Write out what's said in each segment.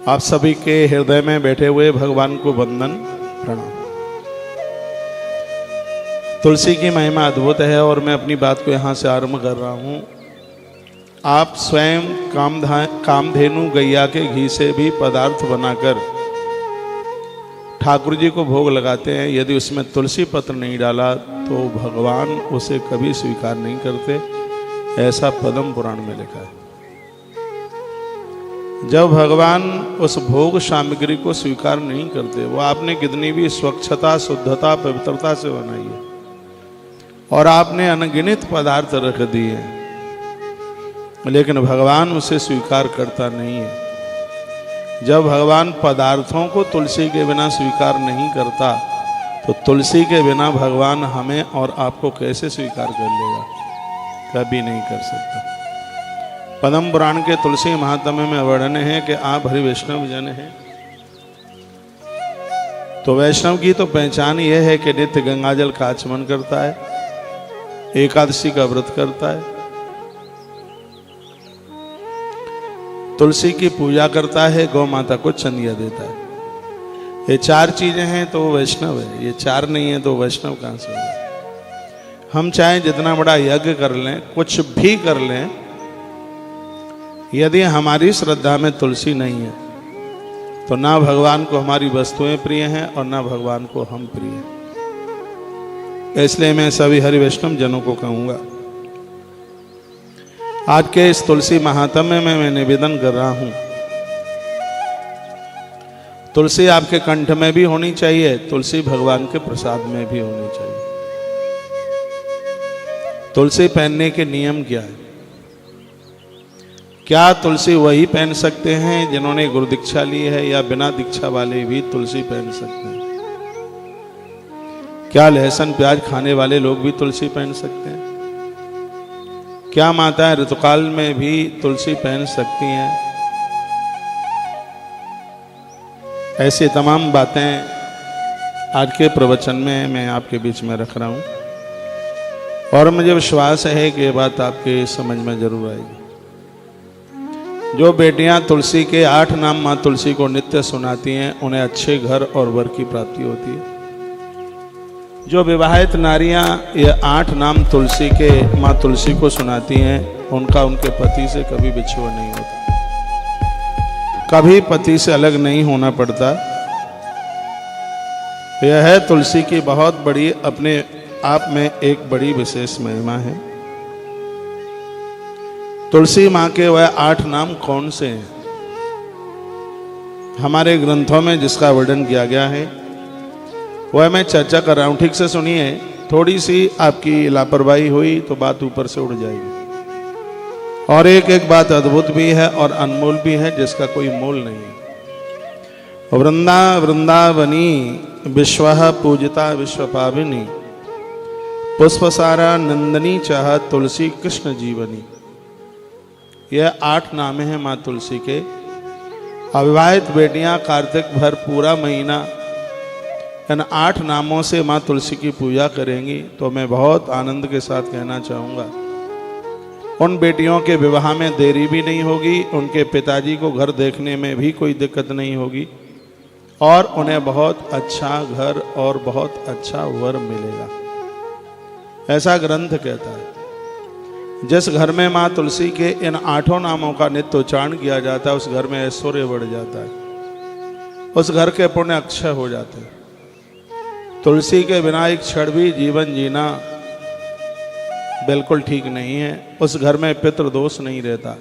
आप सभी के हृदय में बैठे हुए भगवान को वंदन प्रणाम। तुलसी की महिमा अद्भुत है और मैं अपनी बात को यहाँ से आरंभ कर रहा हूँ। आप स्वयं कामधेनु गैया के घी से भी पदार्थ बनाकर ठाकुर जी को भोग लगाते हैं। यदि उसमें तुलसी पत्र नहीं डाला तो भगवान उसे कभी स्वीकार नहीं करते, ऐसा पद्म पुराण में लिखा है। जब भगवान उस भोग सामग्री को स्वीकार नहीं करते, वो आपने कितनी भी स्वच्छता, शुद्धता, पवित्रता से बनाई है और आपने अनगिनत पदार्थ रख दिए हैं, लेकिन भगवान उसे स्वीकार करता नहीं है। जब भगवान पदार्थों को तुलसी के बिना स्वीकार नहीं करता तो तुलसी के बिना भगवान हमें और आपको कैसे स्वीकार कर लेगा? कभी नहीं कर सकता। पद्म पुराण के तुलसी महात्म्य में वर्णन है कि आप हरि वैष्णव जन हैं। तो वैष्णव की तो पहचान यह है कि नित्य गंगाजल का आचमन करता है, एकादशी का व्रत करता है, तुलसी की पूजा करता है, गौ माता को चंदिया देता है। ये चार चीजें हैं तो वो वैष्णव है। ये चार नहीं है तो वैष्णव कहां से होगा? हम चाहे जितना बड़ा यज्ञ कर लें, कुछ भी कर लें, यदि हमारी श्रद्धा में तुलसी नहीं है तो ना भगवान को हमारी वस्तुएं प्रिय हैं और ना भगवान को हम प्रिय हैं। इसलिए मैं सभी हरि वैष्णव जनों को कहूंगा, आज के इस तुलसी महात्म्य में मैं निवेदन कर रहा हूं, तुलसी आपके कंठ में भी होनी चाहिए, तुलसी भगवान के प्रसाद में भी होनी चाहिए। तुलसी पहनने के नियम क्या है? क्या तुलसी वही पहन सकते हैं जिन्होंने गुरु दीक्षा ली है, या बिना दीक्षा वाले भी तुलसी पहन सकते हैं? क्या लहसुन प्याज खाने वाले लोग भी तुलसी पहन सकते हैं? क्या माताएं ऋतुकाल में भी तुलसी पहन सकती हैं? ऐसी तमाम बातें आज के प्रवचन में मैं आपके बीच में रख रहा हूं और मुझे विश्वास है कि ये बात आपके समझ में जरूर आएगी। जो बेटियां तुलसी के 8 नाम माँ तुलसी को नित्य सुनाती हैं, उन्हें अच्छे घर और वर की प्राप्ति होती है। जो विवाहित नारियां ये 8 नाम तुलसी के माँ तुलसी को सुनाती हैं, उनका उनके पति से कभी बिछुआ नहीं होता, कभी पति से अलग नहीं होना पड़ता। यह है तुलसी की बहुत बड़ी, अपने आप में एक बड़ी विशेष महिमा है। तुलसी माँ के वह 8 नाम कौन से हैं? हमारे ग्रंथों में जिसका वर्णन किया गया है वह मैं चर्चा कर रहा हूं, ठीक से सुनिए। थोड़ी सी आपकी लापरवाही हुई तो बात ऊपर से उड़ जाएगी। और एक एक बात अद्भुत भी है और अनमोल भी है, जिसका कोई मोल नहीं है। वृंदावनी विश्व पूजिता विश्व पाविनी, पुष्पसारा नंदनी चाह तुलसी कृष्ण जीवनी। यह 8 नाम हैं माँ तुलसी के। अविवाहित बेटियां कार्तिक भर पूरा महीना इन 8 नामों से माँ तुलसी की पूजा करेंगी तो मैं बहुत आनंद के साथ कहना चाहूँगा, उन बेटियों के विवाह में देरी भी नहीं होगी, उनके पिताजी को घर देखने में भी कोई दिक्कत नहीं होगी और उन्हें बहुत अच्छा घर और बहुत अच्छा वर मिलेगा, ऐसा ग्रंथ कहता है। जिस घर में माँ तुलसी के इन 8 नामों का नित्य उच्चारण किया जाता है, उस घर में ऐश्वर्य बढ़ जाता है, उस घर के पुण्य अक्षय हो जाते हैं। तुलसी के बिना एक क्षण भी जीवन जीना बिल्कुल ठीक नहीं है। उस घर में पितृ दोष नहीं रहता,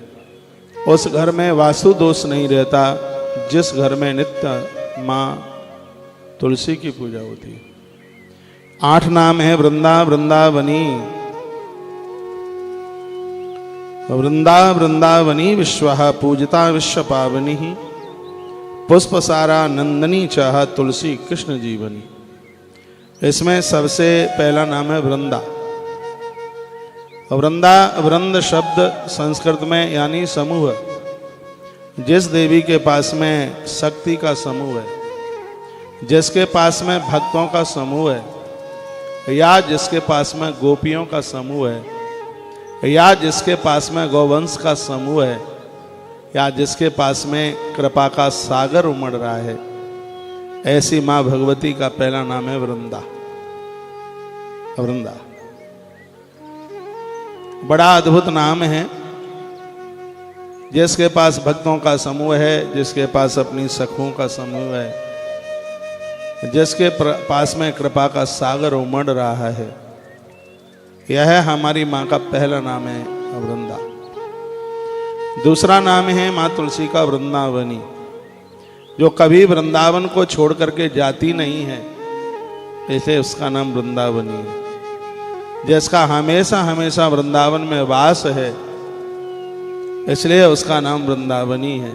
उस घर में वास्तु दोष नहीं रहता, जिस घर में नित्य माँ तुलसी की पूजा होती है। 8 नाम है वृंदावनी वृंदावनी विश्व पूजिता विश्व पावनी, पुष्पसारा नंदनी चाह तुलसी कृष्ण जीवनी। इसमें सबसे पहला नाम है वृंदा। वृंद शब्द संस्कृत में यानी समूह। जिस देवी के पास में शक्ति का समूह है, जिसके पास में भक्तों का समूह है, या जिसके पास में गोपियों का समूह है, या जिसके पास में गौवंश का समूह है, या जिसके पास में कृपा का सागर उमड़ रहा है, ऐसी मां भगवती का पहला नाम है वृंदा। वृंदा बड़ा अद्भुत नाम है। जिसके पास भक्तों का समूह है, जिसके पास अपनी सखों का समूह है, जिसके पास में कृपा का सागर उमड़ रहा है, यह हमारी मां का पहला नाम है वृंदा। दूसरा नाम है मां तुलसी का वृंदावनी, जो कभी वृंदावन को छोड़ करके जाती नहीं है, ऐसे उसका नाम वृंदावनी है। जिसका हमेशा हमेशा वृंदावन में वास है, इसलिए उसका नाम वृंदावनी है।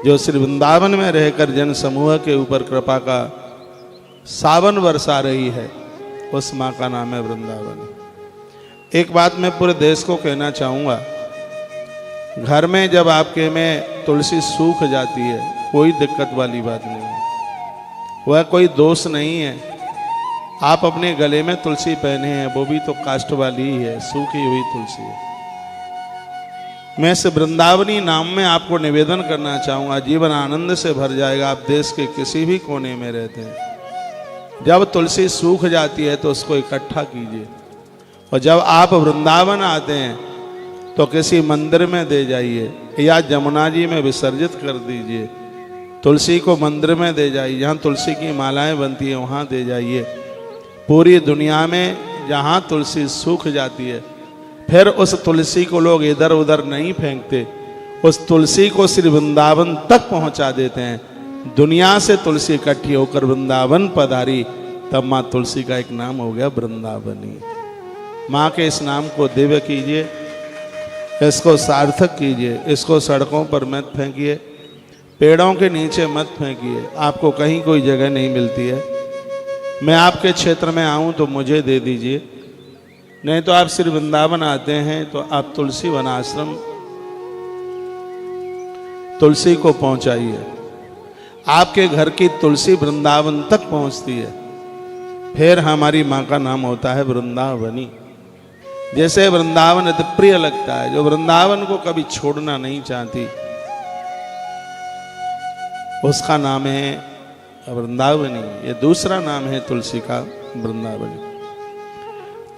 जो श्री वृंदावन में रहकर जन समूह के ऊपर कृपा का सावन बरसा रही है, उस मां का नाम है वृंदावनी। एक बात मैं पूरे देश को कहना चाहूंगा, घर में जब आपके में तुलसी सूख जाती है, कोई दिक्कत वाली बात नहीं है, वह कोई दोष नहीं है। आप अपने गले में तुलसी पहने हैं, वो भी तो काष्ठ वाली ही है, सूखी हुई तुलसी है। मैं इस वृंदावनी नाम में आपको निवेदन करना चाहूंगा, जीवन आनंद से भर जाएगा। आप देश के किसी भी कोने में रहते हैं, जब तुलसी सूख जाती है तो उसको इकट्ठा कीजिए, और जब आप वृंदावन आते हैं तो किसी मंदिर में दे जाइए या जमुना जी में विसर्जित कर दीजिए। तुलसी को मंदिर में दे जाइए, जहाँ तुलसी की मालाएं बनती हैं वहाँ दे जाइए। पूरी दुनिया में जहाँ तुलसी सूख जाती है, फिर उस तुलसी को लोग इधर उधर नहीं फेंकते, उस तुलसी को श्री वृंदावन तक पहुँचा देते हैं। दुनिया से तुलसी इकट्ठी होकर वृंदावन पधारी, तब माँ तुलसी का एक नाम हो गया वृंदावनी। माँ के इस नाम को दिव्य कीजिए, इसको सार्थक कीजिए। इसको सड़कों पर मत फेंकिए, पेड़ों के नीचे मत फेंकिए, आपको कहीं कोई जगह नहीं मिलती है। मैं आपके क्षेत्र में आऊं तो मुझे दे दीजिए, नहीं तो आप श्री वृंदावन आते हैं तो आप तुलसी वनाश्रम तुलसी को पहुंचाइए। आपके घर की तुलसी वृंदावन तक पहुंचती है, फिर हमारी माँ का नाम होता है वृंदावनी। जैसे वृंदावन अति प्रिय लगता है, जो वृंदावन को कभी छोड़ना नहीं चाहती, उसका नाम है वृंदावनी। ये दूसरा नाम है तुलसी का, वृंदावनी।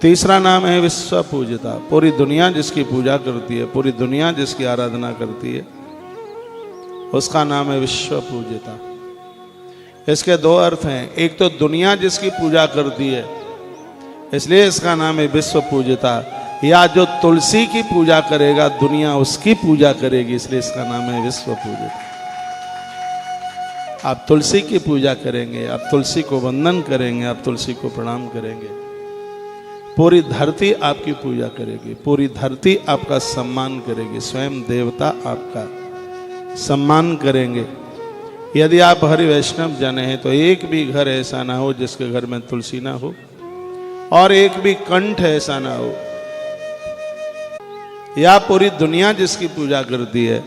तीसरा नाम है विश्व पूजिता। पूरी दुनिया जिसकी पूजा करती है, पूरी दुनिया जिसकी आराधना करती है, उसका नाम है विश्व पूजिता। इसके दो अर्थ हैं, एक तो दुनिया जिसकी पूजा करती है इसलिए इसका नाम है विश्व पूजिता, या जो तुलसी की पूजा करेगा दुनिया उसकी पूजा करेगी, इसलिए इसका नाम है विश्व पूजिता। आप तुलसी की पूजा करेंगे, आप तुलसी को वंदन करेंगे, आप तुलसी को प्रणाम करेंगे, पूरी धरती आपकी पूजा करेगी, पूरी धरती आपका सम्मान करेगी, स्वयं देवता आपका सम्मान करेंगे। यदि आप हरि वैष्णव जन हैं तो एक भी घर ऐसा ना हो जिसके घर में तुलसी ना हो, और एक भी कंठ ऐसा ना हो। या पूरी दुनिया जिसकी पूजा करती है,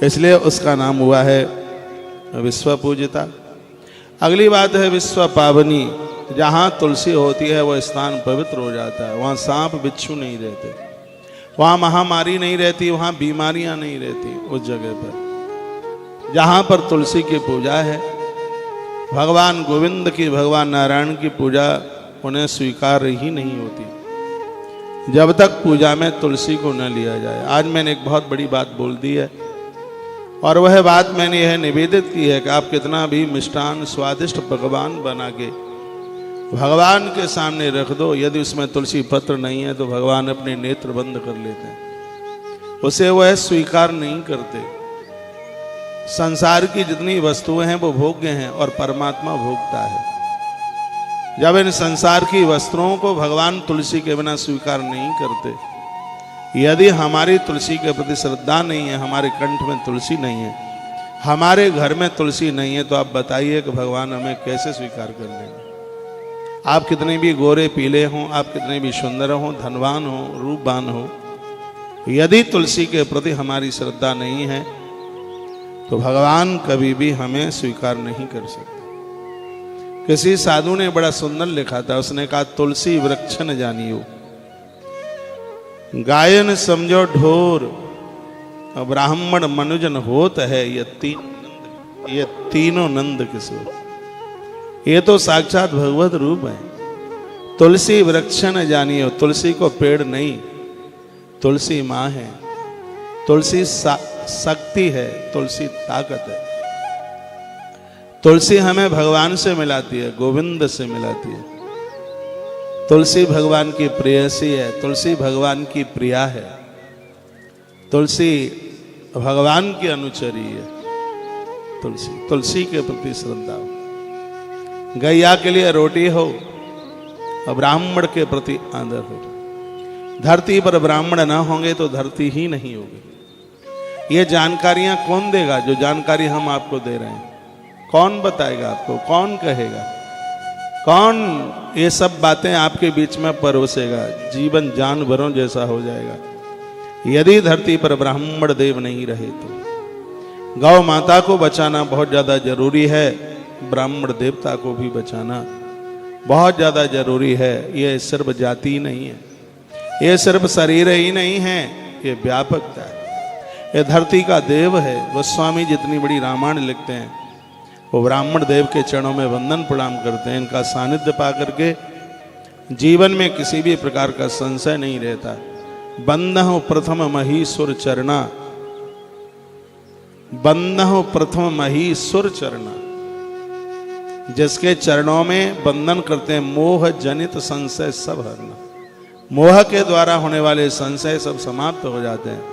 इसलिए उसका नाम हुआ है विश्व पूजिता। अगली बात है विश्व पावनी। जहाँ तुलसी होती है वह स्थान पवित्र हो जाता है, वहाँ सांप बिच्छू नहीं रहते, वहाँ महामारी नहीं रहती, वहाँ बीमारियां नहीं रहती। उस जगह पर जहाँ पर तुलसी की पूजा है, भगवान गोविंद की, भगवान नारायण की पूजा उन्हें स्वीकार ही नहीं होती जब तक पूजा में तुलसी को न लिया जाए। आज मैंने एक बहुत बड़ी बात बोल दी है, और वह बात मैंने यह निवेदित की है कि आप कितना भी मिष्ठान स्वादिष्ट पकवान बना के भगवान के सामने रख दो, यदि उसमें तुलसी पत्र नहीं है तो भगवान अपने नेत्र बंद कर लेते हैं, उसे वह स्वीकार नहीं करते। संसार की जितनी वस्तुएं हैं वो भोग्य हैं और परमात्मा भोगता है। जब इन संसार की वस्त्रों को भगवान तुलसी के बिना स्वीकार नहीं करते, यदि हमारी तुलसी के प्रति श्रद्धा नहीं है, हमारे कंठ में तुलसी नहीं है, हमारे घर में तुलसी नहीं है, तो आप बताइए कि भगवान हमें कैसे स्वीकार कर लेंगे। आप कितने भी गोरे पीले हों, आप कितने भी सुंदर हों, धनवान हों, रूपवान हों, यदि तुलसी के प्रति हमारी श्रद्धा नहीं है तो भगवान कभी भी हमें स्वीकार नहीं कर सकते। किसी साधु ने बड़ा सुंदर लिखा था, उसने कहा तुलसी वृक्ष न जानियो, गायन समझो ढोर, ब्राह्मण मनुजन होत है, ये तीनों नंद किशोर, ये तो साक्षात भगवत रूप है। तुलसी वृक्ष न जानियो, तुलसी को पेड़ नहीं, तुलसी माँ है, तुलसी शक्ति है, तुलसी ताकत है। तुलसी हमें भगवान से मिलाती है, गोविंद से मिलाती है। तुलसी भगवान की प्रेयसी है, तुलसी भगवान की प्रिया है, तुलसी भगवान की अनुचरी है। तुलसी के प्रति श्रद्धा हो, गैया के लिए रोटी हो और ब्राह्मण के प्रति आदर हो। धरती पर ब्राह्मण ना होंगे तो धरती ही नहीं होगी। ये जानकारियां कौन देगा? जो जानकारी हम आपको दे रहे हैं, कौन बताएगा आपको? कौन कहेगा? कौन ये सब बातें आपके बीच में परोसेगा? जीवन जानवरों जैसा हो जाएगा यदि धरती पर ब्राह्मण देव नहीं रहे तो। गौ माता को बचाना बहुत ज्यादा जरूरी है, ब्राह्मण देवता को भी बचाना बहुत ज्यादा जरूरी है। ये सिर्फ जाति नहीं है, ये सिर्फ शरीर ही नहीं है, ये व्यापकता है। ये धरती का देव है। गोस्वामी जितनी बड़ी रामायण लिखते हैं वो ब्राह्मण देव के चरणों में वंदन प्रणाम करते हैं। इनका सानिध्य पा करके जीवन में किसी भी प्रकार का संशय नहीं रहता। बंदहु प्रथम महीसुर चरणा, बंदहु प्रथम महीसुर चरणा, जिसके चरणों में बंधन करते हैं मोह जनित संशय सब हरना। मोह के द्वारा होने वाले संशय सब समाप्त हो जाते हैं।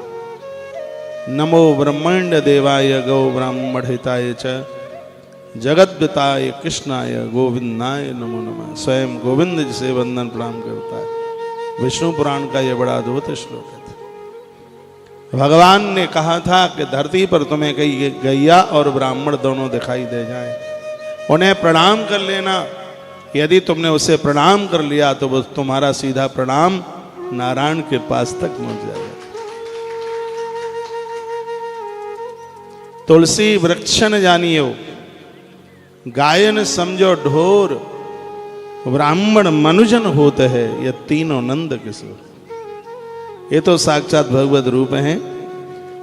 नमो ब्रह्मांड देवाय गौ ब्राह्मण हिताय च जगद्विताय कृष्णाय गोविंदाय नमो नमः। स्वयं गोविंद जिसे वंदन प्रणाम करता है। विष्णु पुराण का यह बड़ा अद्भुत श्लोक है। भगवान ने कहा था कि धरती पर तुम्हें कई गैया और ब्राह्मण दोनों दिखाई दे जाए, उन्हें प्रणाम कर लेना। यदि तुमने उसे प्रणाम कर लिया तो वो तुम्हारा सीधा प्रणाम नारायण के पास तक पहुंच जाएगा। तुलसी वृक्ष न जानियो, गायन समझो ढोर, ब्राह्मण मनुजन होते हैं, ये तीनों नंद किशोर। ये तो साक्षात भगवत रूप हैं।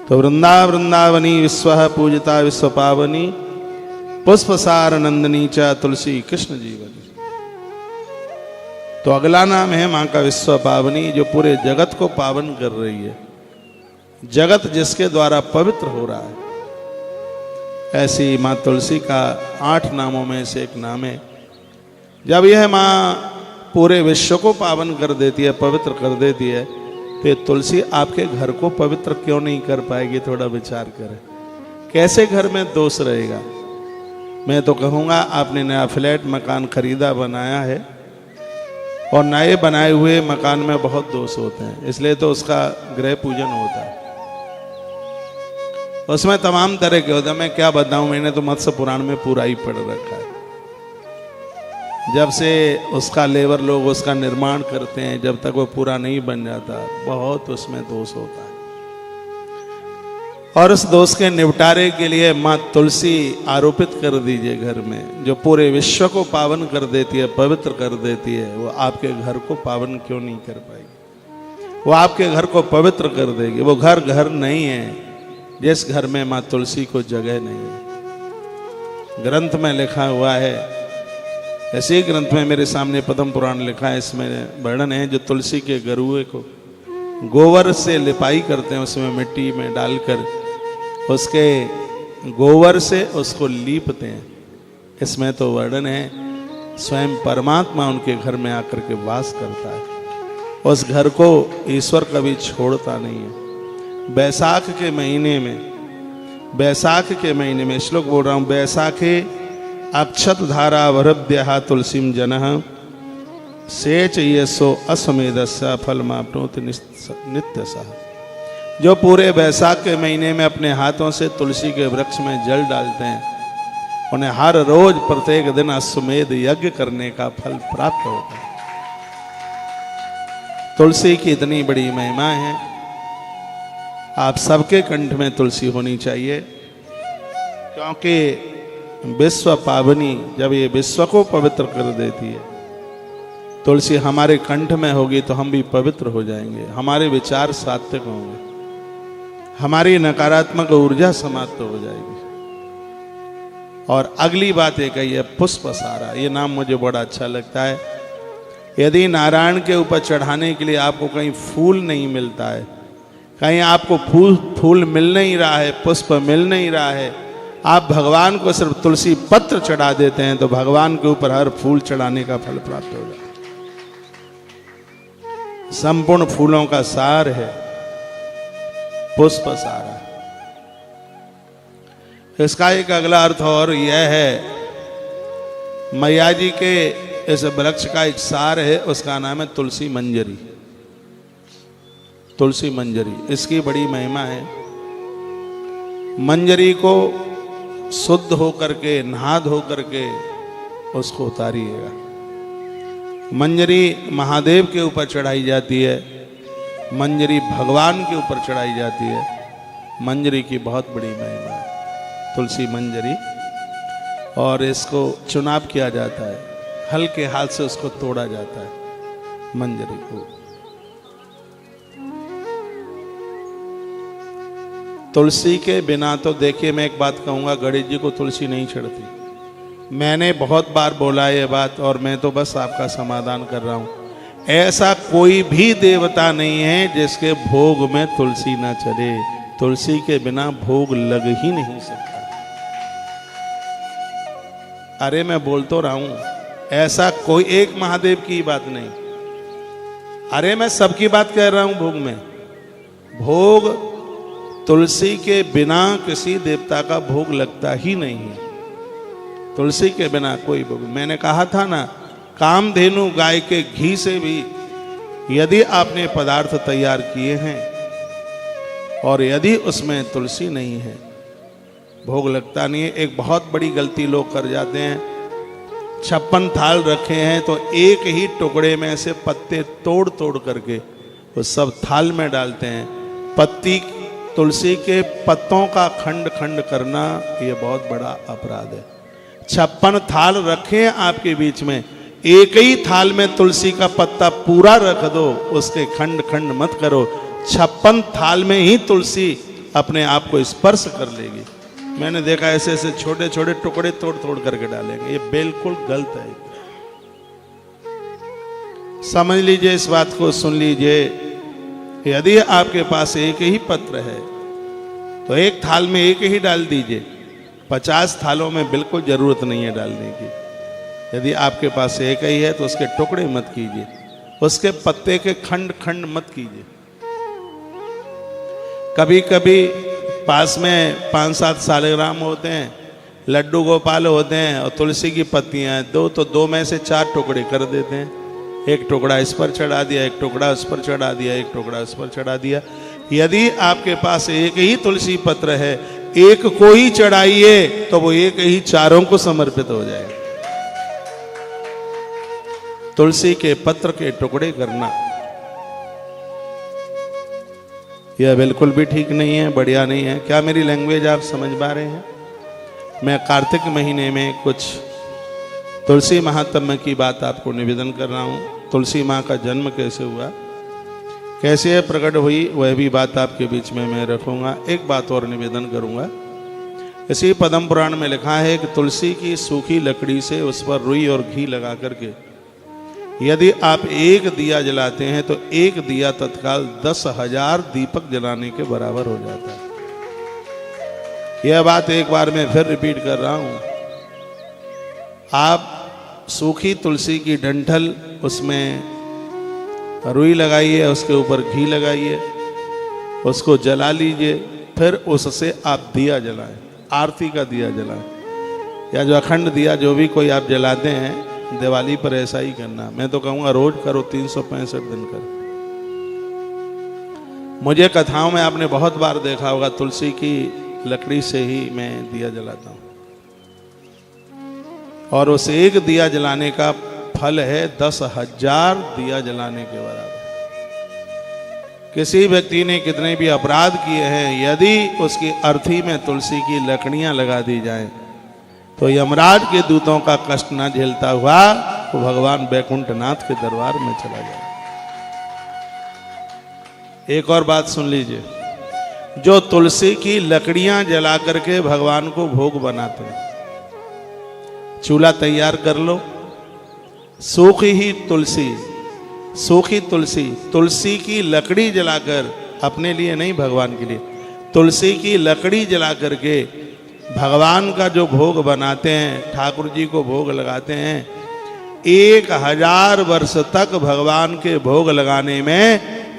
तो वृंदावनी विश्व पूजिता विश्व पावनी, पुष्पसार नंदनी च तुलसी कृष्ण जीवनी। तो अगला नाम है मां का विश्व पावनी, जो पूरे जगत को पावन कर रही है। जगत जिसके द्वारा पवित्र हो रहा है, ऐसी मां तुलसी का 8 नामों में से एक नाम है। जब यह मां पूरे विश्व को पावन कर देती है, पवित्र कर देती है, तो तुलसी आपके घर को पवित्र क्यों नहीं कर पाएगी? थोड़ा विचार करें, कैसे घर में दोष रहेगा? मैं तो कहूँगा आपने नया फ्लैट मकान खरीदा बनाया है, और नए बनाए हुए मकान में बहुत दोष होते हैं, इसलिए तो उसका गृह पूजन होता है। उसमें तमाम तरह के होते हैं। मैं क्या बताऊं, मैंने तो मत्स्य पुराण में पूरा ही पढ़ रखा है। जब से उसका लेबर लोग उसका निर्माण करते हैं, जब तक वो पूरा नहीं बन जाता, बहुत उसमें दोष होता है। और उस दोष के निपटारे के लिए माँ तुलसी आरोपित कर दीजिए घर में, जो पूरे विश्व को पावन कर देती है, पवित्र कर देती है। वो आपके घर को पावन क्यों नहीं कर पाएगी? वो आपके घर को पवित्र कर देगी। वो घर घर नहीं है जिस घर में माँ तुलसी को जगह नहीं है। ग्रंथ में लिखा हुआ है, ऐसे ही ग्रंथ में मेरे सामने पद्म पुराण लिखा है, इसमें वर्णन है, जो तुलसी के गरुए को गोबर से लिपाई करते हैं, उसमें मिट्टी में डालकर उसके गोबर से उसको लीपते हैं। इसमें तो वर्णन है स्वयं परमात्मा उनके घर में आकर के वास करता है। उस घर को ईश्वर कभी छोड़ता नहीं है। बैसाख के महीने में श्लोक बोल रहा हूँ। बैसाखे अक्षत धारा वरभ्य तुलसीम जनः सेच यशो अश्वमेधस्य फलमाप्नोति नित्य सह। जो पूरे बैसाख के महीने में अपने हाथों से तुलसी के वृक्ष में जल डालते हैं, उन्हें हर रोज प्रत्येक दिन अश्वमेध यज्ञ करने का फल प्राप्त होता है। तुलसी की इतनी बड़ी महिमा है। आप सबके कंठ में तुलसी होनी चाहिए, क्योंकि विश्व पावनी, जब ये विश्व को पवित्र कर देती है, तुलसी हमारे कंठ में होगी तो हम भी पवित्र हो जाएंगे। हमारे विचार सात्विक होंगे, हमारी नकारात्मक ऊर्जा समाप्त हो जाएगी। और अगली बात एक है पुष्पसारा, ये नाम मुझे बड़ा अच्छा लगता है। यदि नारायण के ऊपर चढ़ाने के लिए आपको कहीं फूल नहीं मिलता है, कहीं आपको फूल मिल नहीं रहा है, पुष्प मिल नहीं रहा है, आप भगवान को सिर्फ तुलसी पत्र चढ़ा देते हैं तो भगवान के ऊपर हर फूल चढ़ाने का फल प्राप्त हो जाता है। संपूर्ण फूलों का सार है पुष्प सारा। इसका एक अगला अर्थ और यह है, मैया जी के इस वृक्ष का एक सार है, उसका नाम है तुलसी मंजरी। तुलसी मंजरी, इसकी बड़ी महिमा है। मंजरी को शुद्ध होकर के, नहा धो करके उसको उतारिएगा। मंजरी महादेव के ऊपर चढ़ाई जाती है, मंजरी भगवान के ऊपर चढ़ाई जाती है। मंजरी की बहुत बड़ी महिमा है तुलसी मंजरी। और इसको चुनाव किया जाता है, हल्के हाथ से उसको तोड़ा जाता है मंजरी को। तुलसी के बिना तो देखिए, मैं एक बात कहूंगा, गणेश जी को तुलसी नहीं चढ़ती। मैंने बहुत बार बोला ये बात और मैं तो बस आपका समाधान कर रहा हूं। ऐसा कोई भी देवता नहीं है जिसके भोग में तुलसी ना चढ़े। तुलसी के बिना भोग लग ही नहीं सकता। अरे मैं बोल तो रहा हूं, ऐसा कोई एक महादेव की बात नहीं, अरे मैं सबकी बात कह रहा हूं। भोग में भोग तुलसी के बिना किसी देवता का भोग लगता ही नहीं है। तुलसी के बिना कोई भोग। मैंने कहा था ना, कामधेनु गाय के घी से भी यदि आपने पदार्थ तैयार किए हैं और यदि उसमें तुलसी नहीं है, भोग लगता नहीं है। एक बहुत बड़ी गलती लोग कर जाते हैं, 56 थाल रखे हैं तो एक ही टुकड़े में से पत्ते तोड़ तोड़ करके वो सब थाल में डालते हैं। पत्ती तुलसी के पत्तों का खंड खंड करना ये बहुत बड़ा अपराध है। 56 थाल रखे हैं आपके बीच में, एक ही थाल में तुलसी का पत्ता पूरा रख दो, उसके खंड खंड मत करो। 56 थाल में ही तुलसी अपने आप को स्पर्श कर लेगी। मैंने देखा ऐसे ऐसे छोटे छोटे टुकड़े तोड़ तोड़ करके डालेंगे, ये बिल्कुल गलत है। समझ लीजिए, इस बात को सुन लीजिए। यदि आपके पास एक ही पत्र है तो एक थाल में एक ही डाल दीजिए, 50 थालों में बिल्कुल जरूरत नहीं है डालने की। यदि आपके पास एक ही है तो उसके टुकड़े मत कीजिए, उसके पत्ते के खंड खंड मत कीजिए। कभी कभी पास में 5-7 सालग्राम होते हैं, लड्डू गोपाल होते हैं और तुलसी की पत्तियां हैं दो, तो 2 में से 4 टुकड़े कर देते हैं। एक टुकड़ा इस पर चढ़ा दिया, एक टुकड़ा उस पर चढ़ा दिया, एक टुकड़ा उस पर चढ़ा दिया। यदि आपके पास एक ही तुलसी पत्र है, एक को ही चढ़ाइए तो वो एक ही चारों को समर्पित हो जाएगा। तुलसी के पत्र के टुकड़े करना यह बिल्कुल भी ठीक नहीं है, बढ़िया नहीं है। क्या मेरी लैंग्वेज आप समझ पा रहे हैं? मैं कार्तिक महीने में कुछ तुलसी महात्म्य की बात आपको निवेदन कर रहा हूँ। तुलसी माँ का जन्म कैसे हुआ, कैसे प्रकट हुई, वह भी बात आपके बीच में मैं रखूँगा। एक बात और निवेदन करूँगा। इसी पद्म पुराण में लिखा है कि तुलसी की सूखी लकड़ी से उस पर रुई और घी लगा करके यदि आप एक दिया जलाते हैं तो एक दिया तत्काल 10,000 दीपक जलाने के बराबर हो जाता है। यह बात एक बार मैं फिर रिपीट कर रहा हूँ। आप सूखी तुलसी की डंठल, उसमें रुई लगाइए, उसके ऊपर घी लगाइए, उसको जला लीजिए, फिर उससे आप दिया जलाएं, आरती का दिया जलाएं, या जो अखंड दिया जो भी कोई आप जलाते हैं दिवाली पर ऐसा ही करना। मैं तो कहूँगा रोज करो, 365 दिन करो। मुझे कथाओं में आपने बहुत बार देखा होगा, तुलसी की लकड़ी से ही मैं दिया जलाता हूँ और उस एक दिया जलाने का फल है 10,000 दिया जलाने के बराबर। किसी व्यक्ति ने कितने भी अपराध किए हैं, यदि उसकी अर्थी में तुलसी की लकड़ियां लगा दी जाएं तो यमराज के दूतों का कष्ट न झेलता हुआ तो भगवान बैकुंठनाथ के दरबार में चला जाए। एक और बात सुन लीजिए, जो तुलसी की लकड़ियां जला करके भगवान को भोग बनाते हैं। चूल्हा तैयार कर लो, सूखी तुलसी, तुलसी की लकड़ी जलाकर, अपने लिए नहीं भगवान के लिए, तुलसी की लकड़ी जला करके भगवान का जो भोग बनाते हैं, ठाकुर जी को भोग लगाते हैं। 1000 वर्ष तक भगवान के भोग लगाने में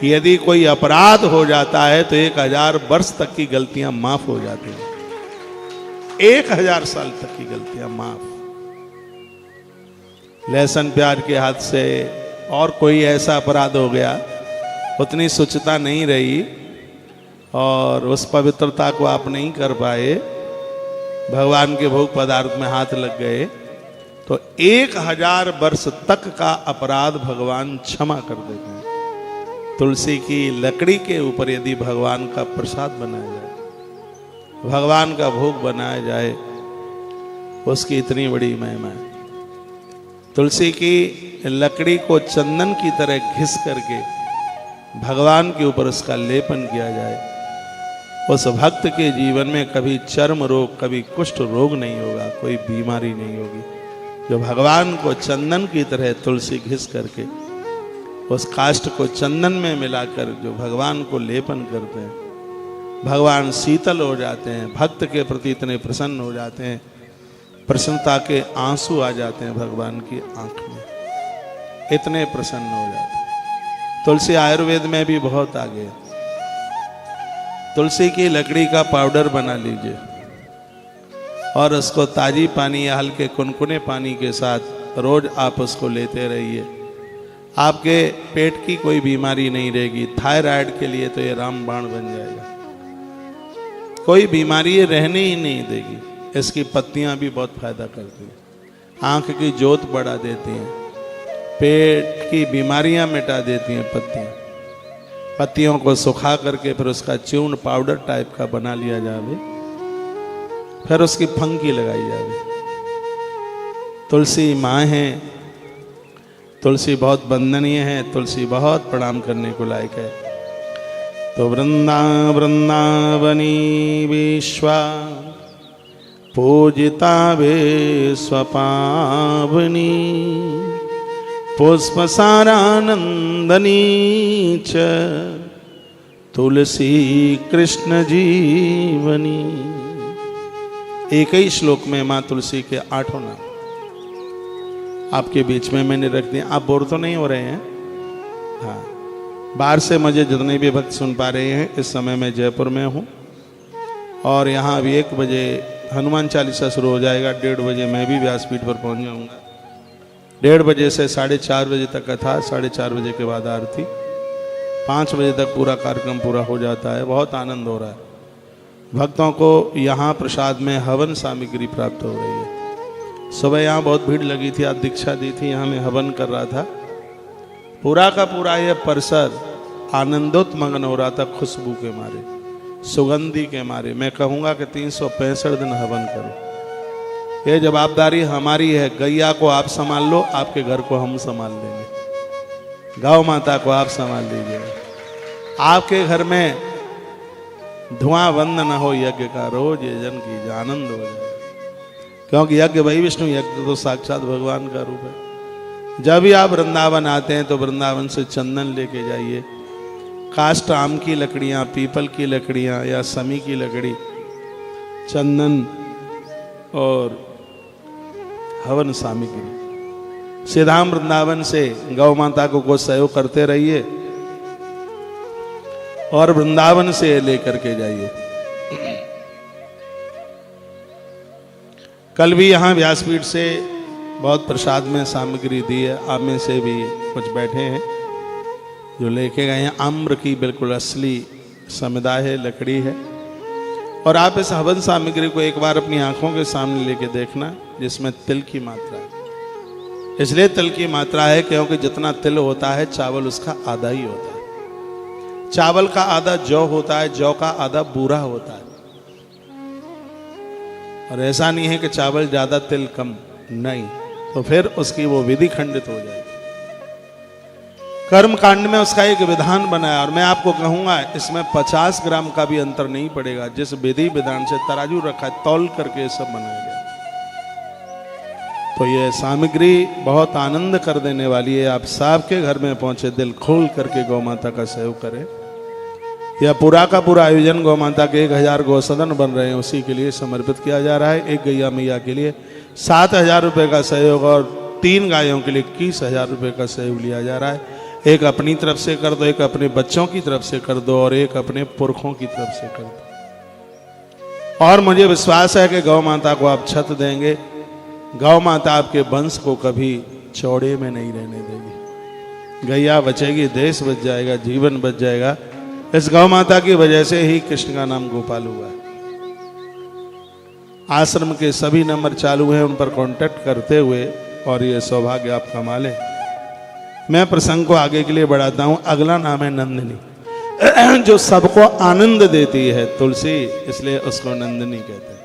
यदि कोई अपराध हो जाता है तो 1000 वर्ष तक की गलतियां माफ हो जाती हैं। 1000 साल तक की गलतियां माफ। लहसुन प्याज के हाथ से और कोई ऐसा अपराध हो गया, उतनी शुचिता नहीं रही और उस पवित्रता को आप नहीं कर पाए, भगवान के भोग पदार्थ में हाथ लग गए, तो 1000 वर्ष तक का अपराध भगवान क्षमा कर देते हैं। तुलसी की लकड़ी के ऊपर यदि भगवान का प्रसाद बनाया जाए, भगवान का भोग बनाया जाए, उसकी इतनी बड़ी महिमा है। तुलसी की लकड़ी को चंदन की तरह घिस करके भगवान के ऊपर उसका लेपन किया जाए, उस भक्त के जीवन में कभी चर्म रोग, कभी कुष्ठ रोग नहीं होगा, कोई बीमारी नहीं होगी। जो भगवान को चंदन की तरह तुलसी घिस करके उस काष्ठ को चंदन में मिलाकर जो भगवान को लेपन करते हैं, भगवान शीतल हो जाते हैं, भक्त के प्रति इतने प्रसन्न हो जाते हैं, प्रसन्नता के आंसू आ जाते हैं भगवान की आंख में, इतने प्रसन्न हो जाते हैं। तुलसी आयुर्वेद में भी बहुत आगे है। तुलसी की लकड़ी का पाउडर बना लीजिए और उसको ताजी पानी या हल्के कुनकुने पानी के साथ रोज आप उसको लेते रहिए। आपके पेट की कोई बीमारी नहीं रहेगी। थायराइड के लिए तो ये रामबाण बन जाएगा, कोई बीमारी ये रहने ही नहीं देगी। इसकी पत्तियां भी बहुत फायदा करती हैं, आंख की जोत बढ़ा देती हैं, पेट की बीमारियां मिटा देती हैं। पत्तियों को सुखा करके फिर उसका चूर्ण पाउडर टाइप का बना लिया जावे, फिर उसकी फंकी लगाई जावे। तुलसी माँ है, तुलसी बहुत वंदनीय है, तुलसी बहुत प्रणाम करने को लायक है। तो वृंदावनी विश्वा पूजिता विश्वपावनी पुष्पसारानंदनी च तुलसी कृष्ण जीवनी। एक ही श्लोक में माँ तुलसी के 8 नाम आपके बीच में मैंने रख दिया। आप बोर तो नहीं हो रहे हैं? हाँ, बाहर से मुझे जितने भी भक्त सुन पा रहे हैं, इस समय मैं जयपुर में हूँ और यहाँ अभी 1 बजे हनुमान चालीसा शुरू हो जाएगा। 1:30 बजे मैं भी व्यासपीठ पर पहुँच जाऊँगा। 1:30 बजे से 4:30 बजे तक कथा, 4:30 बजे के बाद आरती, 5 बजे तक पूरा कार्यक्रम पूरा हो जाता है। बहुत आनंद हो रहा है। भक्तों को यहाँ प्रसाद में हवन सामग्री प्राप्त हो रही है। सुबह यहाँ बहुत भीड़ लगी थी, आज दीक्षा दी थी, यहाँ मैं हवन कर रहा था। पूरा का पूरा यह परिसर आनंदोत मगन हो रहा था, खुशबू के मारे, सुगंधी के मारे। मैं कहूँगा कि 365 दिन हवन करो। ये जवाबदारी हमारी है। गैया को आप संभाल लो, आपके घर को हम संभाल लेंगे। गौ माता को आप संभाल लीजिए। आपके घर में धुआं बंद न हो यज्ञ का, रोज यजन कीजिए, आनंद हो जाए। क्योंकि यज्ञ वही विष्णु यज्ञ तो साक्षात भगवान का रूप है। जब भी आप वृंदावन आते हैं तो वृंदावन से चंदन लेके जाइए, काष्ठ आम की लकड़ियाँ, पीपल की लकड़ियाँ या समी की लकड़ी, चंदन और हवन सामग्री सीधा वृंदावन से गौ माता को सहयोग करते रहिए और वृंदावन से लेकर के जाइए। कल भी यहाँ व्यासपीठ से बहुत प्रसाद में सामग्री दी है। आप में से भी कुछ बैठे हैं जो लेके गए हैं। आम्र की बिल्कुल असली समुदाय है, लकड़ी है। और आप इस हवन सामग्री को एक बार अपनी आंखों के सामने लेके देखना, जिसमें तिल की मात्रा है। इसलिए तिल की मात्रा है क्योंकि जितना तिल होता है चावल उसका आधा ही होता है। चावल का आधा जौ होता है, जौ का आधा बूरा होता है। और ऐसा नहीं है कि चावल ज्यादा तिल कम, नहीं, तो फिर उसकी वो विधि खंडित हो जाएगी। कर्म कांड में उसका एक विधान बनाया, और मैं आपको कहूंगा इसमें 50 ग्राम का भी अंतर नहीं पड़ेगा। जिस विधि विधान से तराजू रखा है, तौल करके सब बनाया गया। तो ये सामग्री बहुत आनंद कर देने वाली है। आप सबके घर में पहुंचे, दिल खोल करके गौ माता का सहयोग करें। यह पूरा का पूरा आयोजन गौ माता के 1000 गौसदन बन रहे हैं, उसी के लिए समर्पित किया जा रहा है। एक गैया मैया के लिए 7000 रुपये का सहयोग और 3 गायों के लिए 21,000 रुपये का सहयोग लिया जा रहा है। एक अपनी तरफ से कर दो, एक अपने बच्चों की तरफ से कर दो, और एक अपने पुरखों की तरफ से कर दो। और मुझे विश्वास है कि गौ माता को आप छत देंगे, गौ माता आपके वंश को कभी चौड़े में नहीं रहने देगी। गैया बचेगी, देश बच जाएगा, जीवन बच जाएगा। इस गौ माता की वजह से ही कृष्ण का नाम गोपाल हुआ है। आश्रम के सभी नंबर चालू हैं, उन पर कांटेक्ट करते हुए और ये सौभाग्य आप कमा लें। मैं प्रसंग को आगे के लिए बढ़ाता हूं। अगला नाम है नंदिनी, जो सबको आनंद देती है तुलसी, इसलिए उसको नंदिनी कहते हैं।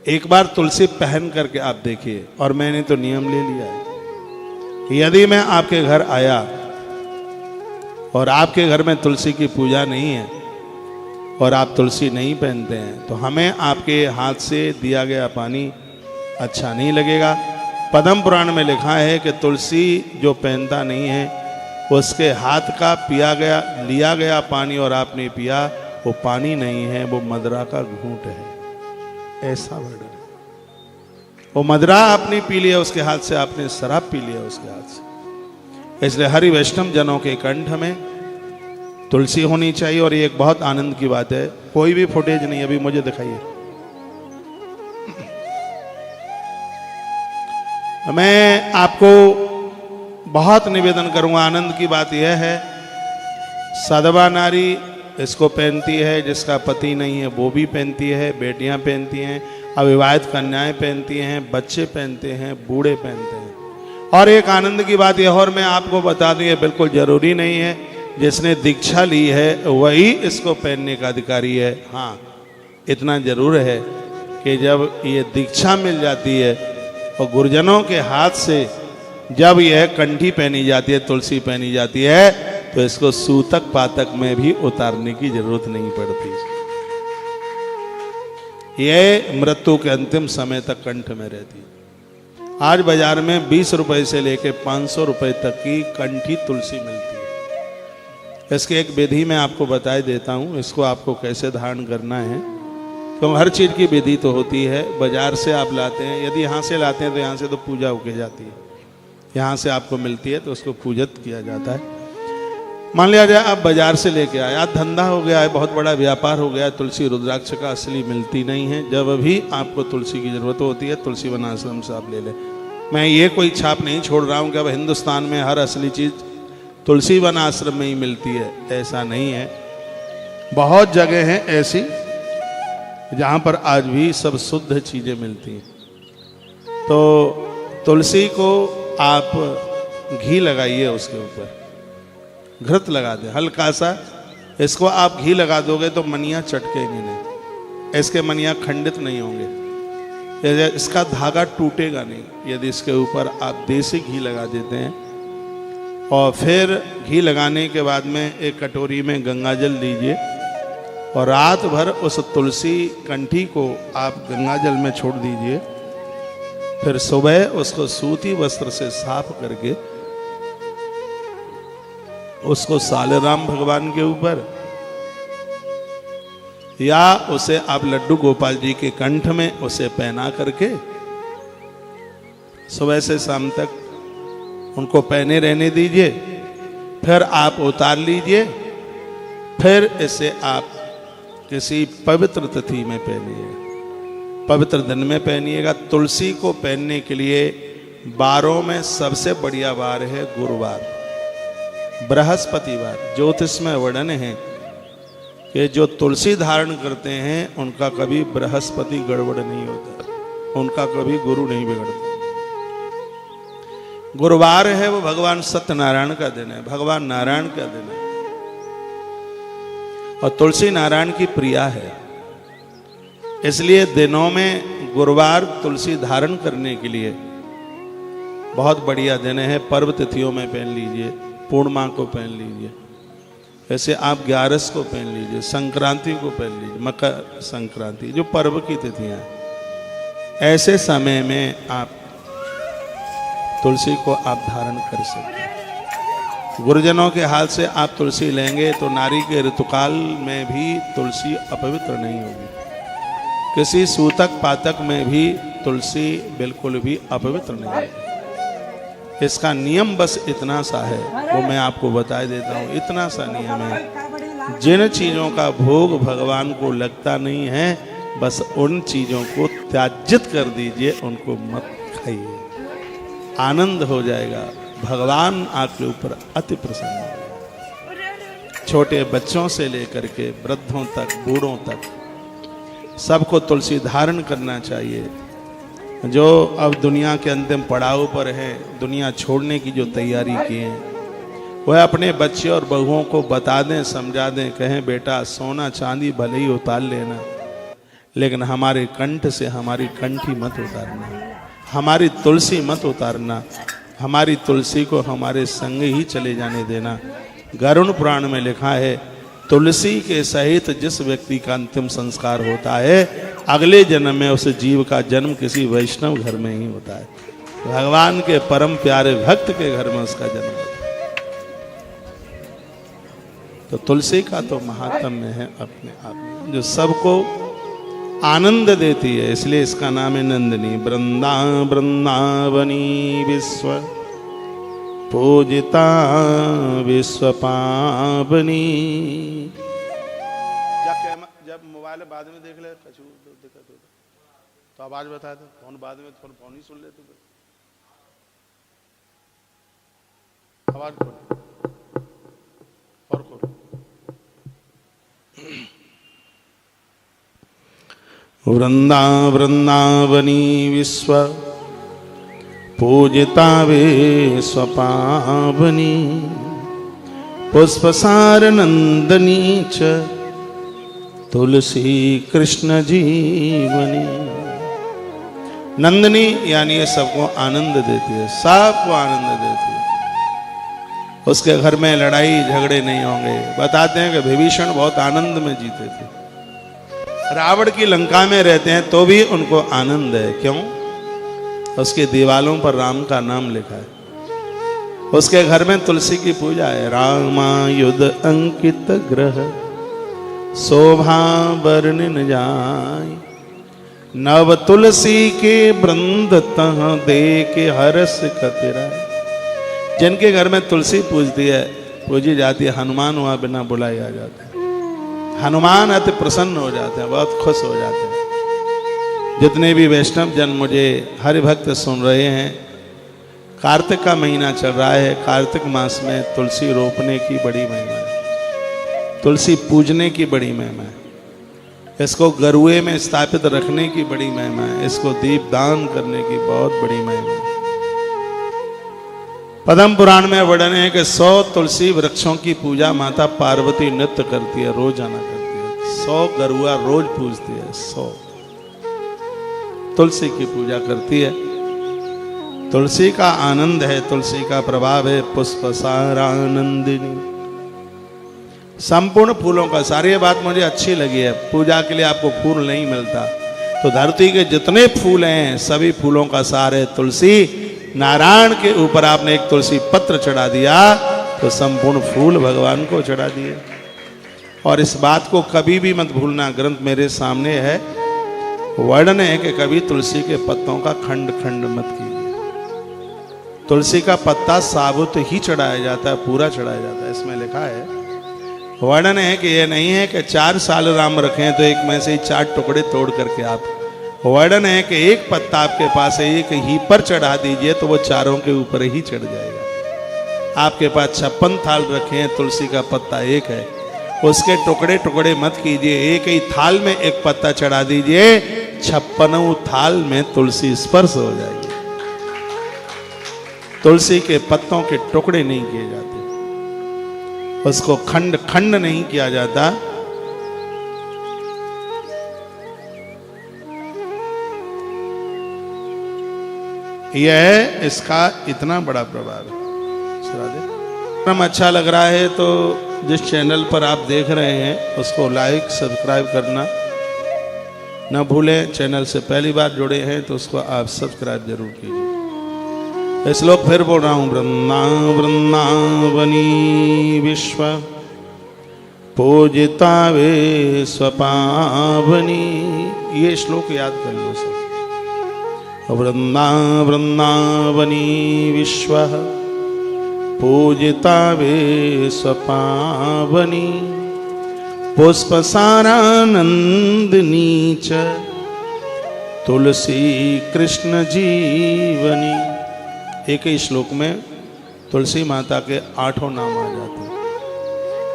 एक बार तुलसी पहन करके आप देखिए, और मैंने तो नियम ले लिया है, यदि मैं आपके घर आया और आपके घर में तुलसी की पूजा नहीं है और आप तुलसी नहीं पहनते हैं, तो हमें आपके हाथ से दिया गया पानी अच्छा नहीं लगेगा। पद्म पुराण में लिखा है कि तुलसी जो पहनता नहीं है, उसके हाथ का लिया गया पानी और आपने पिया, वो पानी नहीं है, वो मदरा का घूंट है। ऐसा वर्णन है। वो मदरा आपने पी लिया उसके हाथ से, आपने शराब पी लिया उसके हाथ से। इसलिए हरि वैष्णव जनों के कंठ में तुलसी होनी चाहिए। और ये एक बहुत आनंद की बात है, कोई भी फुटेज नहीं, अभी मुझे दिखाइए। मैं आपको बहुत निवेदन करूंगा, आनंद की बात यह है, सदवा नारी इसको पहनती है, जिसका पति नहीं है वो भी पहनती है, बेटियां पहनती हैं, अविवाहित कन्याएं पहनती हैं, बच्चे पहनते हैं, बूढ़े पहनते हैं। और एक आनंद की बात यह, और मैं आपको बता दूं, ये बिल्कुल जरूरी नहीं है जिसने दीक्षा ली है वही इसको पहनने का अधिकारी है। हाँ, इतना जरूर है कि जब ये दीक्षा मिल जाती है और गुरुजनों के हाथ से जब यह कंठी पहनी जाती है, तुलसी पहनी जाती है, तो इसको सूतक पातक में भी उतारने की जरूरत नहीं पड़ती। यह मृत्यु के अंतिम समय तक कंठ में रहती है। आज बाजार में 20 रुपए से लेकर 500 रुपए तक की कंठी तुलसी मिलती है। इसकी एक विधि मैं आपको बता देता हूँ, इसको आपको कैसे धारण करना है। तो हर चीज़ की विधि तो होती है, बाजार से आप लाते हैं, यदि यहाँ से लाते हैं तो यहाँ से तो पूजा होके जाती है, यहाँ से आपको मिलती है तो उसको पूजित किया जाता है। मान लिया जाए आप बाजार से लेके आए, आज धंधा हो गया है, बहुत बड़ा व्यापार हो गया है, तुलसी रुद्राक्ष का असली मिलती नहीं है। जब भी आपको तुलसी की जरूरत होती है, तुलसी वन आश्रम से आप ले लें। मैं ये कोई छाप नहीं छोड़ रहा हूँ कि अब हिंदुस्तान में हर असली चीज़ तुलसी वन आश्रम में ही मिलती है, ऐसा नहीं है। बहुत जगह हैं ऐसी जहाँ पर आज भी सब शुद्ध चीज़ें मिलती हैं। तो तुलसी को आप घी लगाइए, उसके ऊपर घृत लगा दें हल्का सा। इसको आप घी लगा दोगे तो मनियाँ चटकेंगे नहीं, इसके मनियाँ खंडित नहीं होंगे, इसका धागा टूटेगा नहीं यदि इसके ऊपर आप देसी घी लगा देते हैं। और फिर घी लगाने के बाद में एक कटोरी में गंगाजल लीजिए और रात भर उस तुलसी कंठी को आप गंगाजल में छोड़ दीजिए। फिर सुबह उसको सूती वस्त्र से साफ करके उसको सालेराम भगवान के ऊपर या उसे आप लड्डू गोपाल जी के कंठ में उसे पहना करके सुबह से शाम तक उनको पहने रहने दीजिए। फिर आप उतार लीजिए, फिर इसे आप किसी पवित्र तिथि में पहनिए, पवित्र दिन में पहनिएगा। तुलसी को पहनने के लिए वारों में सबसे बढ़िया वार है गुरुवार, बृहस्पतिवार। ज्योतिष में वर्णन है कि जो तुलसी धारण करते हैं उनका कभी बृहस्पति गड़बड़ नहीं होता, उनका कभी गुरु नहीं बिगड़ता। गुरुवार है वो भगवान सत्यनारायण का दिन है, भगवान नारायण का दिन है, और तुलसी नारायण की प्रिया है। इसलिए दिनों में गुरुवार तुलसी धारण करने के लिए बहुत बढ़िया दिन है। पर्व तिथियों में पहन लीजिए, पूर्णिमा को पहन लीजिए, ऐसे आप 11 को पहन लीजिए, संक्रांति को पहन लीजिए, मकर संक्रांति जो पर्व की तिथियां हैं, ऐसे समय में आप तुलसी को आप धारण कर सकते हैं। गुरुजनों के हाथ से आप तुलसी लेंगे तो नारी के ऋतुकाल में भी तुलसी अपवित्र नहीं होगी, किसी सूतक पातक में भी तुलसी बिल्कुल भी अपवित्र नहीं होगी। इसका नियम बस इतना सा है, वो मैं आपको बता देता हूँ। इतना सा नियम है, जिन चीज़ों का भोग भगवान को लगता नहीं है, बस उन चीज़ों को त्याजित कर दीजिए, उनको मत खाइए, आनंद हो जाएगा। भगवान आपके ऊपर अति प्रसन्न होगा। छोटे बच्चों से लेकर के वृद्धों तक, बूढ़ों तक, सबको तुलसी धारण करना चाहिए। जो अब दुनिया के अंतिम पड़ाव पर हैं, दुनिया छोड़ने की जो तैयारी की है, वह अपने बच्चे और बहुओं को बता दें, समझा दें, कहें बेटा सोना चांदी भले ही उतार लेना, लेकिन हमारे कंठ से हमारी कंठी मत उतारना, हमारी तुलसी मत उतारना, हमारी तुलसी को हमारे संग ही चले जाने देना। गरुड़ पुराण में लिखा है, तुलसी के सहित जिस व्यक्ति का अंतिम संस्कार होता है, अगले जन्म में उस जीव का जन्म किसी वैष्णव घर में ही होता है, भगवान के परम प्यारे भक्त के घर में उसका जन्म होता है। तो तुलसी का तो महात्म्य है अपने आप में, जो सबको आनंद देती है, इसलिए इसका नाम है नंदिनी। वृंदावनी विश्व पूजिता विश्व पावनी। जब मोबाइल बाद में देख ले कछु दिक्कत हो तो आवाज बता दो, फोन बाद में फोन ही सुन ले तू, आवाज खोल और खोल। वृंदावनी विश्व पूजिता विश्व पावनी, पुष्पसार नंदनी च तुलसी कृष्ण जीवनी। नंदनी यानी ये सबको आनंद देती है, सबको आनंद देती है। उसके घर में लड़ाई झगड़े नहीं होंगे। बताते हैं कि विभीषण बहुत आनंद में जीते थे, रावण की लंका में रहते हैं तो भी उनको आनंद है। क्यों? उसके दीवालों पर राम का नाम लिखा है। उसके घर में तुलसी की पूजा है। रामायुध अंकित ग्रह शोभा वर्णन जाय, नव तुलसी के वृंद तह दे के हरस कतरा। जिनके घर में तुलसी पूजी जाती है, हनुमान वहां बिना बुलाए आ जाते हैं। हनुमान अति प्रसन्न हो जाते हैं, बहुत खुश हो जाते हैं। जितने भी वैष्णव जन मुझे हरि भक्त सुन रहे हैं, कार्तिक का महीना चल रहा है। कार्तिक मास में तुलसी रोपने की बड़ी महिमा है, तुलसी पूजने की बड़ी महिमा है, इसको गरुए में स्थापित रखने की बड़ी महिमा है, इसको दीप दान करने की बहुत बड़ी महिमा है। पद्म पुराण में वर्णन है कि 100 तुलसी वृक्षों की पूजा माता पार्वती नित्य करती है, रोजाना करती है। 100 गरुआ रोज पूजती है, 100 तुलसी की पूजा करती है। तुलसी का आनंद है, तुलसी का प्रभाव है। पुष्प सारानंदिनी, संपूर्ण फूलों का सारी। ये बात मुझे अच्छी लगी है, पूजा के लिए आपको फूल नहीं मिलता, तो धरती के जितने फूल हैं सभी फूलों का सार है तुलसी। नारायण के ऊपर आपने एक तुलसी पत्र चढ़ा दिया तो संपूर्ण फूल भगवान को चढ़ा दिए। और इस बात को कभी भी मत भूलना, ग्रंथ मेरे सामने है, वर्णन है कि कभी तुलसी के पत्तों का खंड खंड मत कीजिए। तुलसी का पत्ता साबुत ही चढ़ाया जाता है, पूरा चढ़ाया जाता है। इसमें लिखा है, वर्णन है कि यह नहीं है कि 4 साल राम रखें तो एक में से ही 4 टुकड़े तोड़ करके आप, वर्णन है कि एक पत्ता आपके पास है, एक ही पर चढ़ा दीजिए तो वो चारों के ऊपर ही चढ़ जाएगा। आपके पास 56 थाल रखे हैं, तुलसी का पत्ता एक है, उसके टुकड़े टुकड़े मत कीजिए, एक ही थाल में एक पत्ता चढ़ा दीजिए, 56 थाल में तुलसी स्पर्श हो जाएगी। तुलसी के पत्तों के टुकड़े नहीं किए जाते, उसको खंड खंड नहीं किया जाता। यह इसका इतना बड़ा प्रभाव है। प्रोग्राम अच्छा लग रहा है तो जिस चैनल पर आप देख रहे हैं उसको लाइक सब्सक्राइब करना न भूलें। चैनल से पहली बार जुड़े हैं तो उसको आप सब्सक्राइब जरूर कीजिए। श्लोक फिर बोल रहा हूं। वृंदावनी विश्व पूजिता वे स्वपावनी। ये श्लोक याद कर लो सब। वृंदावनी विश्व पूजिता वे स्वपावनी पुष्पसारानंदिनी च तुलसी कृष्ण जीवनी। एक ही श्लोक में तुलसी माता के 8 नाम आ जाते हैं।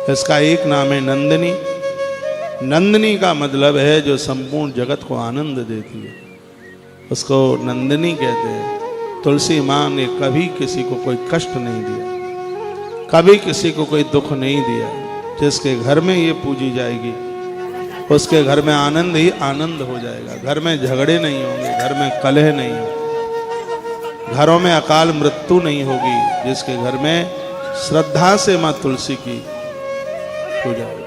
इसका एक नाम है नंदिनी। नंदिनी का मतलब है जो संपूर्ण जगत को आनंद देती है, उसको नंदिनी कहते हैं। तुलसी माँ ने कभी किसी को कोई कष्ट नहीं दिया, कभी किसी को कोई दुख नहीं दिया। जिसके घर में ये पूजी जाएगी उसके घर में आनंद ही आनंद हो जाएगा। घर में झगड़े नहीं होंगे, घर में कलह नहीं होगा, घरों में अकाल मृत्यु नहीं होगी। जिसके घर में श्रद्धा से माँ तुलसी की पूजा होगी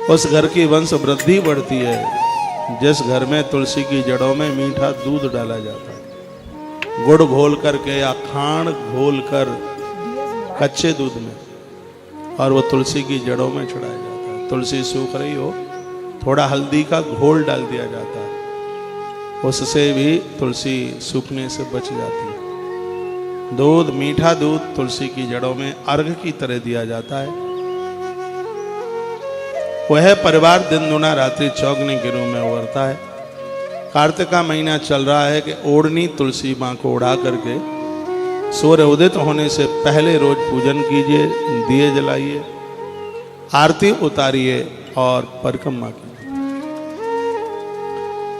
उस घर की वंश वृद्धि बढ़ती है। जिस घर में तुलसी की जड़ों में मीठा दूध डाला जाता है, गुड़ घोल करके या खांड घोल कर कच्चे दूध में, और वो तुलसी की जड़ों में चढ़ाया जाता है। तुलसी सूख रही हो, थोड़ा हल्दी का घोल डाल दिया जाता है, उससे भी तुलसी सूखने से बच जाती है। दूध, मीठा दूध तुलसी की जड़ों में अर्घ की तरह दिया जाता है। वह परिवार दिन दुना रात्रि चौगने के रूप में उभरता है। कार्तिक का महीना चल रहा है कि ओढ़नी तुलसी माँ को उड़ा करके सूर्य उदित होने से पहले रोज पूजन कीजिए, दिए जलाइए, आरती उतारिए और परिक्रमा कीजिए।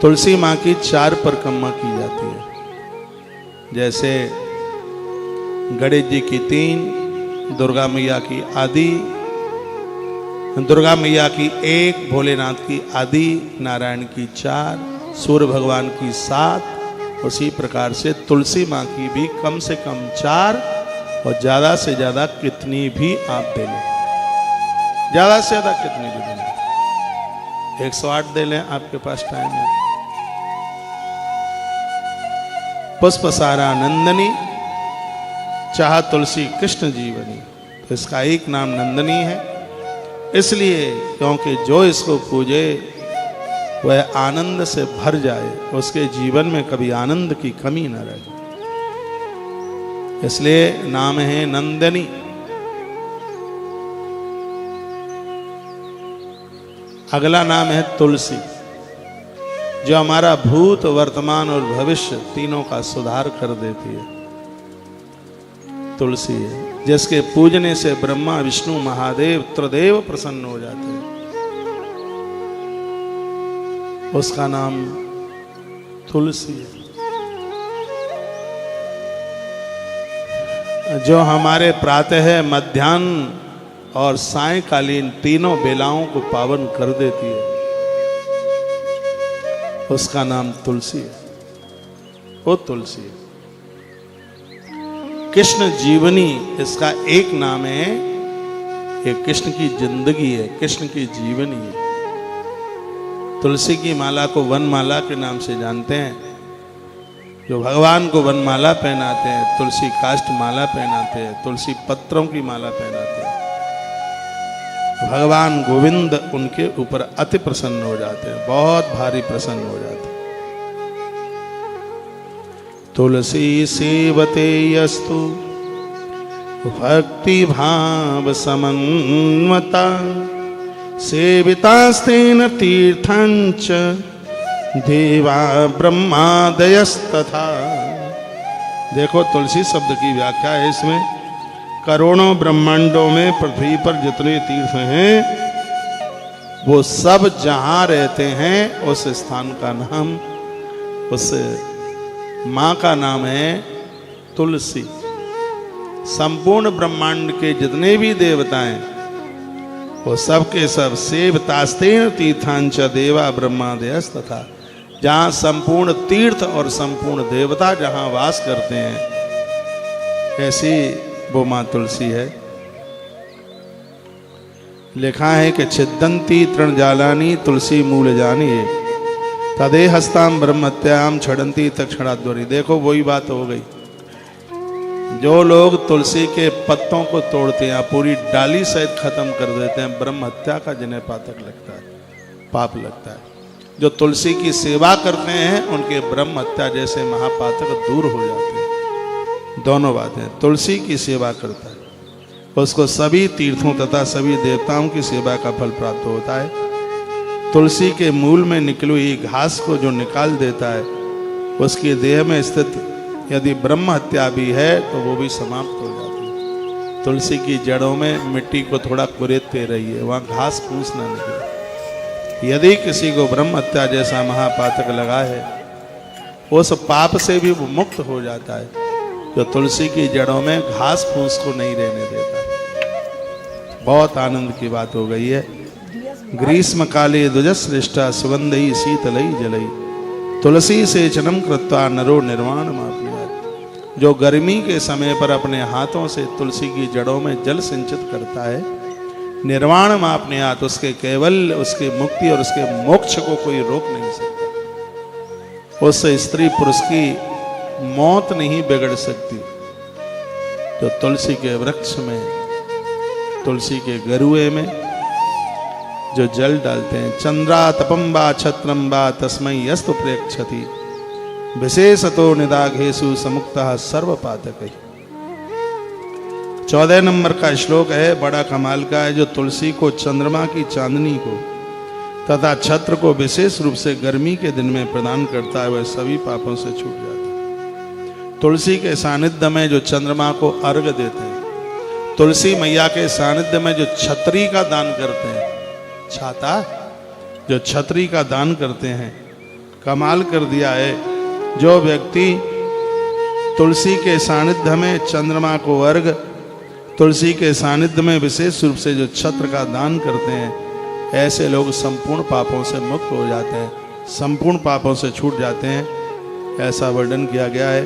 तुलसी माँ की 4 परिक्रमा की जाती है। जैसे गणेश जी की 3, दुर्गा मैया की आदि, दुर्गा मैया की 1, भोलेनाथ की आदि, नारायण की 4, सूर्य भगवान की 7। उसी प्रकार से तुलसी माँ की भी कम से कम 4 और ज्यादा से ज्यादा कितनी भी आप दे लें, ज्यादा से ज्यादा कितनी भी दे लें, 108 दे लें, आपके पास टाइम है। पुष्पसारा नंदनी चाह तुलसी कृष्ण जीवनी। तो इसका एक नाम नंदनी है इसलिए क्योंकि जो इसको पूजे वह आनंद से भर जाए, उसके जीवन में कभी आनंद की कमी न रहे, इसलिए नाम है नंदनी। अगला नाम है तुलसी, जो हमारा भूत, वर्तमान और भविष्य तीनों का सुधार कर देती है। तुलसी है जिसके पूजने से ब्रह्मा, विष्णु, महादेव, त्रिदेव प्रसन्न हो जाते हैं। उसका नाम तुलसी है। जो हमारे प्रातः, मध्याह्न और सायंकालीन तीनों बेलाओं को पावन कर देती है, उसका नाम तुलसी है। वो तुलसी है। कृष्ण जीवनी इसका एक नाम है। ये कृष्ण की जिंदगी है, कृष्ण की जीवनी है। तुलसी की माला को वनमाला के नाम से जानते हैं। जो भगवान को वनमाला पहनाते हैं, तुलसी काष्ठ माला पहनाते हैं, तुलसी पत्रों की माला पहनाते हैं, भगवान गोविंद उनके ऊपर अति प्रसन्न हो जाते हैं, बहुत भारी प्रसन्न हो जाते हैं। तुलसी सेवते यस्तु भक्ति भाव समन्वता सेवितास्तेन तीर्थंच देवा ब्रह्मादयस्तथा। देखो तुलसी शब्द की व्याख्या है इसमें। करोड़ों ब्रह्मांडों में पृथ्वी पर जितने तीर्थ हैं वो सब जहां रहते हैं उस स्थान का नाम, उस माँ का नाम है तुलसी। संपूर्ण ब्रह्मांड के जितने भी देवता हैं वो सब के सब सेवतास्तेन तीर्थांच देवा ब्रह्मादयस्तथा, जहाँ संपूर्ण तीर्थ और संपूर्ण देवता जहाँ वास करते हैं, ऐसी वो माँ तुलसी है। लिखा है कि छिद्दंती तृणजालानी तुलसी मूल जानी तदे हस्ताम ब्रह्मत्याम छड़ंती तक्षणाध्वरी। देखो वही बात हो गई, जो लोग तुलसी के पत्तों को तोड़ते हैं, पूरी डाली सहित खत्म कर देते हैं, ब्रह्म हत्या का जिन्हें पातक लगता है, पाप लगता है। जो तुलसी की सेवा करते हैं उनके ब्रह्म हत्या जैसे महापातक दूर हो जाते हैं। दोनों बातें, तुलसी की सेवा करता है उसको सभी तीर्थों तथा सभी देवताओं की सेवा का फल प्राप्त होता है। तुलसी के मूल में निकली हुई घास को जो निकाल देता है, उसकी देह में स्थित यदि ब्रह्म हत्या भी है तो वो भी समाप्त हो जाती है। तुलसी की जड़ों में मिट्टी को थोड़ा कुरेदते रहिए, वहाँ घास फूस न निकले। यदि किसी को ब्रह्म हत्या जैसा महापातक लगा है, उस पाप से भी वो मुक्त हो जाता है, जो तुलसी की जड़ों में घास फूस को नहीं रहने देता। बहुत आनंद की बात हो गई है। ग्रीष्म काले द्विजश्रेष्ठा सुगंधि शीतलई जलई तुलसी से जन्म कृत्वा नरो निर्वाण मापनुयात्। जो गर्मी के समय पर अपने हाथों से तुलसी की जड़ों में जल सिंचित करता है, निर्वाण मापनुयात्, उसके केवल उसके मुक्ति और उसके मोक्ष को कोई रोक नहीं सकता। उससे स्त्री पुरुष की मौत नहीं बिगड़ सकती। जो तुलसी के वृक्ष में, तुलसी के गरुए में जो जल डालते हैं, चंद्रा तपम्बा छत्रम्बा तस्मै यस्तु प्रेक्षति विशेषतो निदाघेषु समुक्तः सर्वपातकैः। 14 नंबर का श्लोक है, बड़ा कमाल का है। जो तुलसी को, चंद्रमा की चांदनी को तथा छत्र को विशेष रूप से गर्मी के दिन में प्रदान करता है, वह सभी पापों से छूट जाता है। तुलसी के सानिध्य में जो चंद्रमा को अर्घ देते हैं, तुलसी मैया के सानिध्य में जो छतरी का दान करते हैं, छाता जो छतरी का दान करते हैं, कमाल कर दिया है। जो व्यक्ति तुलसी के सानिध्य में चंद्रमा को अर्घ, तुलसी के सानिध्य में विशेष रूप से जो छत्र का दान करते हैं, ऐसे लोग संपूर्ण पापों से मुक्त हो जाते हैं, संपूर्ण पापों से छूट जाते हैं। ऐसा वर्णन किया गया है।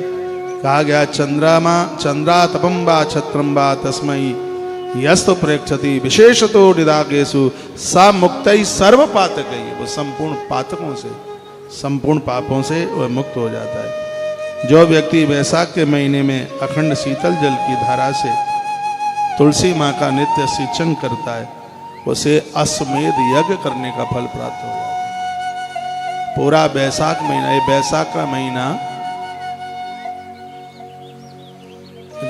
कहा गया, चंद्रा तपम्बा छत्रम्बा तस्मै यस्तु प्रेक्षति विशेषतो निदाघेषु सा मुक्तै सर्व पातकै। वो संपूर्ण पातकों से, संपूर्ण पापों से वह मुक्त हो जाता है। जो व्यक्ति वैशाख के महीने में अखंड शीतल जल की धारा से तुलसी माँ का नित्य सिंचन करता है, उसे अश्वमेध यज्ञ करने का फल प्राप्त हो जाता है। पूरा वैशाख महीना, ये वैशाख का महीना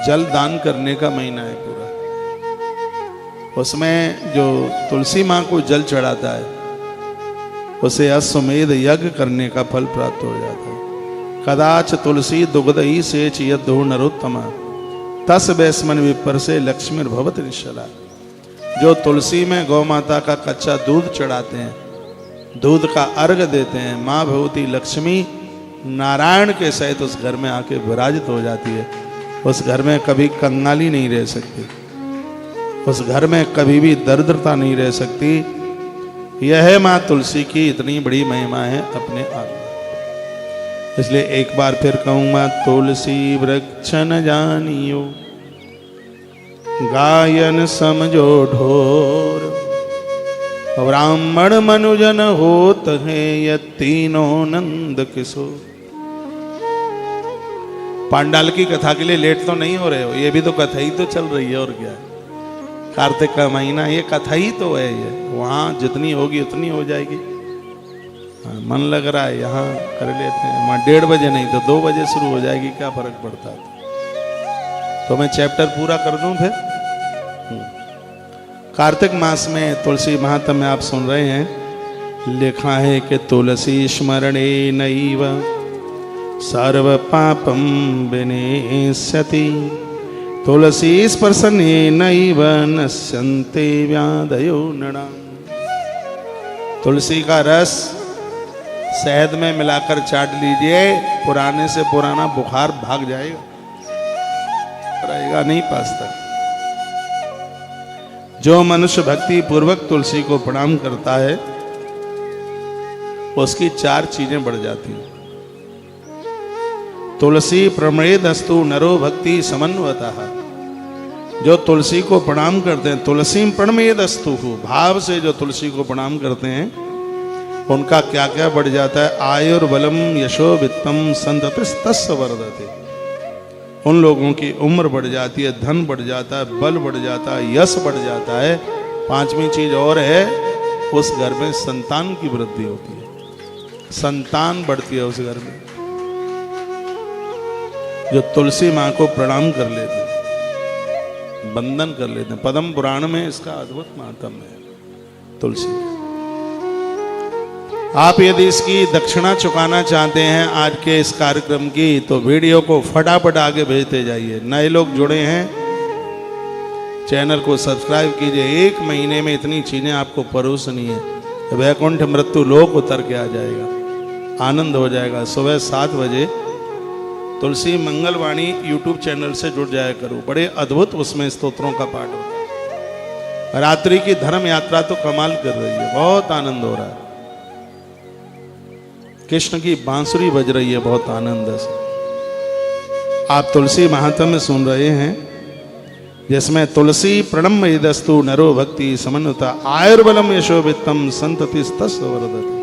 जल दान करने का महीना है पूरा। उसमें जो तुलसी माँ को जल चढ़ाता है, उसे अश्वमेध यज्ञ करने का फल प्राप्त हो जाता है। कदाच तुलसी दुग्धई सेच यद्धो नरोत्तमा तस वैस्मन विपर से लक्ष्मी भवत निश्चला। जो तुलसी में गौ माता का कच्चा दूध चढ़ाते हैं, दूध का अर्घ देते हैं, माँ भगवती लक्ष्मी नारायण के सहित उस घर में आके विराजित हो जाती है। उस घर में कभी कंगाली नहीं रह सकती, उस घर में कभी भी दरिद्रता नहीं रह सकती। यह है माँ तुलसी की इतनी बड़ी महिमा है अपने आप में। इसलिए एक बार फिर कहूँगा, तुलसी वृक्ष न जानियो गायन समझो ढोर, ब्राह्मण मनुजन होत है ये तीनों नंद किशोर। पांडाल की कथा के लिए लेट तो नहीं हो रहे हो, ये भी तो कथा ही तो चल रही है। और क्या है, कार्तिक का महीना ये कथा ही तो है। ये वहाँ जितनी होगी उतनी हो जाएगी। मन लग रहा है यहाँ कर लेते हैं, वहाँ 1:30 बजे नहीं तो 2 बजे शुरू हो जाएगी, क्या फर्क पड़ता है। तो मैं चैप्टर पूरा कर दूं फिर। कार्तिक मास में तुलसी महात्म्य आप सुन रहे हैं। लिखा है कि तुलसी स्मरणे नैव सर्व पापम विनेष्यति, तुलसी स्पर्शने नैव नश्यन्ते व्याधयो नृणाम्। तुलसी का रस शहद में मिलाकर चाट लीजिए, पुराने से पुराना बुखार भाग जाएगा, रहेगा नहीं पास तक। जो मनुष्य भक्ति पूर्वक तुलसी को प्रणाम करता है, उसकी 4 चीजें बढ़ जाती हैं। तुलसी प्रमृदस्तु नरो भक्ति समन्वतः। जो तुलसी को प्रणाम करते हैं, तुलसी प्रणमेदस्तु, भाव से जो तुलसी को प्रणाम करते हैं, उनका क्या क्या बढ़ जाता है? आयुर्बलम यशो वित्तम संततिस्तस्य वर्धते। उन लोगों की उम्र बढ़ जाती है, धन बढ़ जाता है, बल बढ़ जाता है, यश बढ़ जाता है। 5वीं चीज और है, उस घर में संतान की वृद्धि होती है, संतान बढ़ती है उस घर में। जो तुलसी माँ को प्रणाम कर लेते हैं, वंदन कर लेते हैं। पद्म पुराण में इसका अद्भुत महात्म्य है तुलसी। आप यदि इसकी दक्षिणा चुकाना चाहते हैं आज के इस कार्यक्रम की, तो वीडियो को फटाफट आगे भेजते जाइए। नए लोग जुड़े हैं, चैनल को सब्सक्राइब कीजिए। 1 महीने में इतनी चीजें आपको परोसनी है, वैकुंठ मृत्यु लोक उतर के आ जाएगा, आनंद हो जाएगा। सुबह 7 बजे तुलसी मंगलवाणी YouTube चैनल से जुड़ जाया करो, बड़े अद्भुत उसमें स्तोत्रों का पाठ होता है। रात्रि की धर्म यात्रा तो कमाल कर रही है, बहुत आनंद हो रहा है। कृष्ण की बांसुरी बज रही है बहुत आनंद से। आप तुलसी महात्म्य सुन रहे हैं, जिसमें तुलसी प्रणम्यदस्तु नरो भक्ति समन्विता आयुर्बलम यशो वित्तम संततिस्तस्य वर्धते।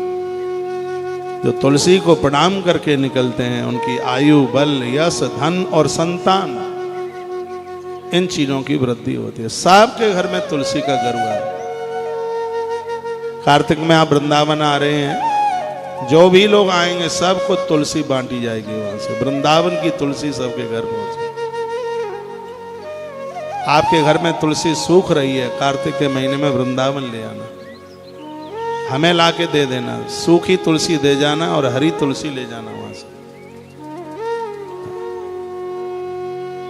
जो तुलसी को प्रणाम करके निकलते हैं, उनकी आयु, बल, यश, धन और संतान, इन चीजों की वृद्धि होती है। सबके घर में तुलसी का गरुआ है। कार्तिक में आप वृंदावन आ रहे हैं, जो भी लोग आएंगे सबको तुलसी बांटी जाएगी वहां से। वृंदावन की तुलसी सबके घर पहुंचे। आपके घर में तुलसी सूख रही है, कार्तिक के महीने में वृंदावन ले आना, हमें ला के दे देना। सूखी तुलसी दे जाना और हरी तुलसी ले जाना वहां से।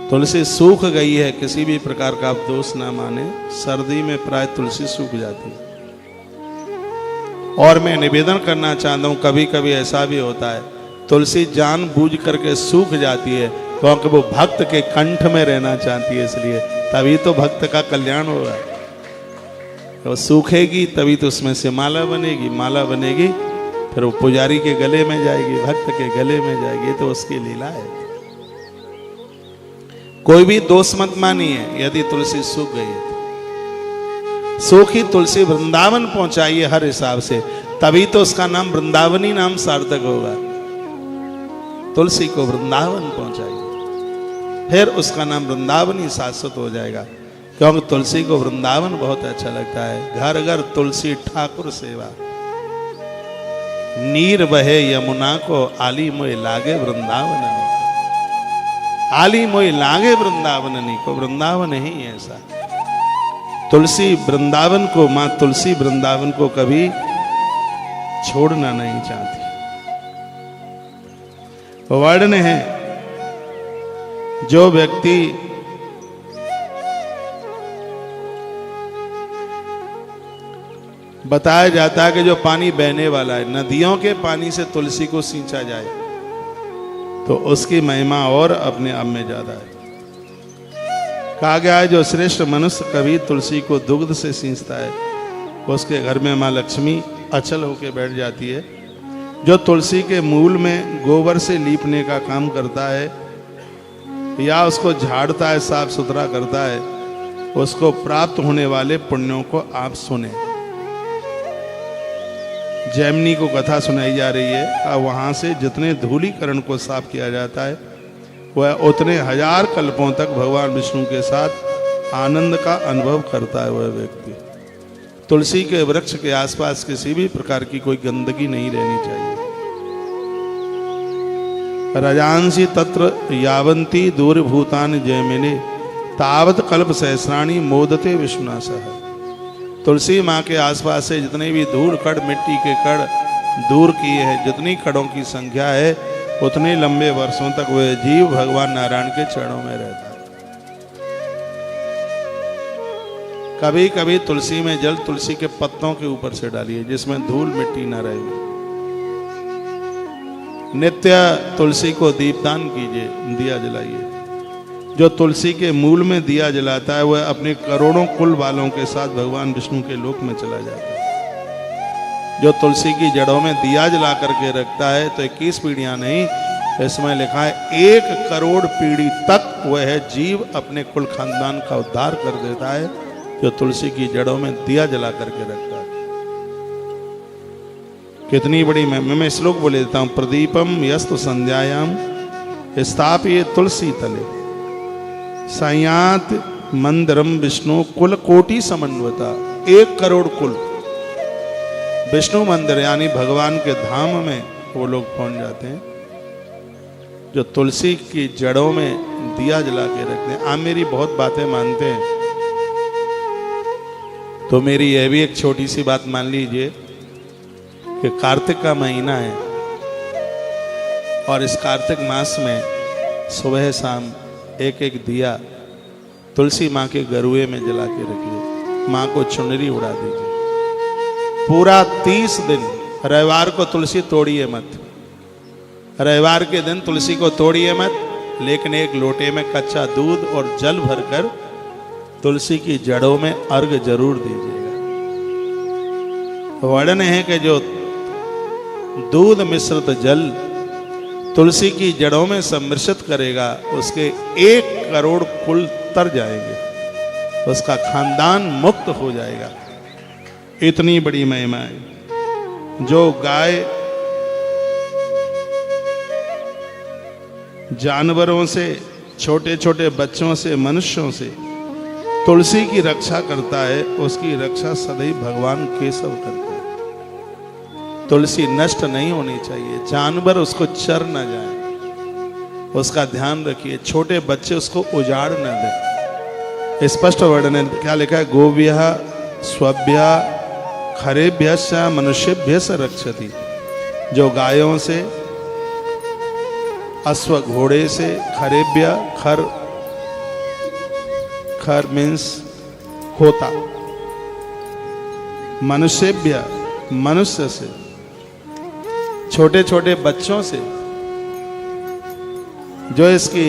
तुलसी सूख गई है, किसी भी प्रकार का आप दोष ना माने। सर्दी में प्राय तुलसी सूख जाती है। और मैं निवेदन करना चाहता हूं, कभी कभी ऐसा भी होता है तुलसी जानबूझ करके सूख जाती है, क्योंकि वो भक्त के कंठ में रहना चाहती है, इसलिए। तभी तो भक्त का कल्याण होगा। तो सूखेगी तभी तो उसमें से माला बनेगी, माला बनेगी फिर वो पुजारी के गले में जाएगी, भक्त के गले में जाएगी। तो उसकी लीला है। कोई भी दोष मत मानिए यदि तुलसी सूख गई है। सूखी तुलसी वृंदावन पहुंचाइए हर हिसाब से, तभी तो उसका नाम वृंदावनी नाम सार्थक होगा। तुलसी को वृंदावन पहुंचाइए, फिर उसका नाम वृंदावनी शाश्वत हो जाएगा। क्योंकि तुलसी को वृंदावन बहुत अच्छा लगता है। घर घर तुलसी ठाकुर सेवा, नीर बहे यमुना को आली मोय लागे वृंदावन। आली मोय लागे वृंदावन को, वृंदावन ही ऐसा। तुलसी वृंदावन को, मां तुलसी वृंदावन को कभी छोड़ना नहीं चाहती। वर्ण है, जो व्यक्ति बताया जाता है कि जो पानी बहने वाला है, नदियों के पानी से तुलसी को सींचा जाए तो उसकी महिमा और अपने आप में ज्यादा है। कहा गया है, जो श्रेष्ठ मनुष्य कभी तुलसी को दुग्ध से सींचता है, उसके घर में माँ लक्ष्मी अचल होकर बैठ जाती है। जो तुलसी के मूल में गोबर से लीपने का काम करता है या उसको झाड़ता है, साफ सुथरा करता है, उसको प्राप्त होने वाले पुण्यों को आप सुने। जैमिनी को कथा सुनाई जा रही है, वहां से जितने धूलीकरण को साफ किया जाता है, वह उतने 1000 कल्पों तक भगवान विष्णु के साथ आनंद का अनुभव करता है वह व्यक्ति। तुलसी के वृक्ष के आसपास किसी भी प्रकार की कोई गंदगी नहीं रहनी चाहिए। रजांसी तत्र यावंती दूरभूतानि जैमिने तावत कल्प सहस्राणी मोदते विष्णुनासः। तुलसी माँ के आसपास से जितने भी धूल कण, मिट्टी के कण दूर किए हैं, जितनी कणों की संख्या है, उतने लंबे वर्षों तक वह जीव भगवान नारायण के चरणों में रहता है। कभी कभी तुलसी में जल तुलसी के पत्तों के ऊपर से डालिए, जिसमें धूल मिट्टी न रहे। नित्य तुलसी को दीपदान कीजिए, दिया जलाइए। जो तुलसी के मूल में दिया जलाता है, वह अपने करोड़ों कुल वालों के साथ भगवान विष्णु के लोक में चला जाता है। जो तुलसी की जड़ों में दिया जला करके रखता है, तो 21 पीढ़ियां नहीं, इसमें लिखा है 1 करोड़ पीढ़ी तक वह जीव अपने कुल खानदान का उद्धार कर देता है, जो तुलसी की जड़ों में दिया जला करके रखता है। कितनी बड़ी मैं श्लोक बोले देता हूं। प्रदीपम यस्तु संध्यायाम स्थापिये तुलसी तले संयात मंदिरम विष्णु कुल कोटि समन्वता। 1 करोड़ कुल विष्णु मंदिर यानी भगवान के धाम में वो लोग पहुंच जाते हैं जो तुलसी की जड़ों में दिया जला के रखते हैं। आप मेरी बहुत बातें मानते हैं, तो मेरी यह भी एक छोटी सी बात मान लीजिए कि कार्तिक का महीना है और इस कार्तिक मास में सुबह शाम एक एक दिया तुलसी माँ के गरुए में जला के रखिए, माँ को चुनरी उड़ा दीजिए। पूरा 30 दिन, रविवार को तुलसी तोड़िए मत, रविवार के दिन तुलसी को तोड़िए मत, लेकिन एक लोटे में कच्चा दूध और जल भरकर तुलसी की जड़ों में अर्घ जरूर दीजिएगा। वर्णन है कि जो दूध मिश्रित जल तुलसी की जड़ों में सम्मिश्रित करेगा, उसके 1 करोड़ कुल तर जाएंगे, उसका खानदान मुक्त हो जाएगा। इतनी बड़ी महिमा है। जो गाय जानवरों से, छोटे छोटे बच्चों से, मनुष्यों से तुलसी की रक्षा करता है, उसकी रक्षा सदैव भगवान केशव करते हैं। तुलसी नष्ट नहीं होनी चाहिए, जानवर उसको चर न जाए, उसका ध्यान रखिए। छोटे बच्चे उसको उजाड़ न दें। स्पष्ट वर्णन क्या लिखा है? गोव्यः स्वभ्यः खरेभ्यश्च मनुष्यभ्य स रक्षति। जो गायों से, अश्व घोड़े से, खरेभ्य खर मीन्स होता, मनुष्यभ्य मनुष्य से, छोटे छोटे बच्चों से जो इसकी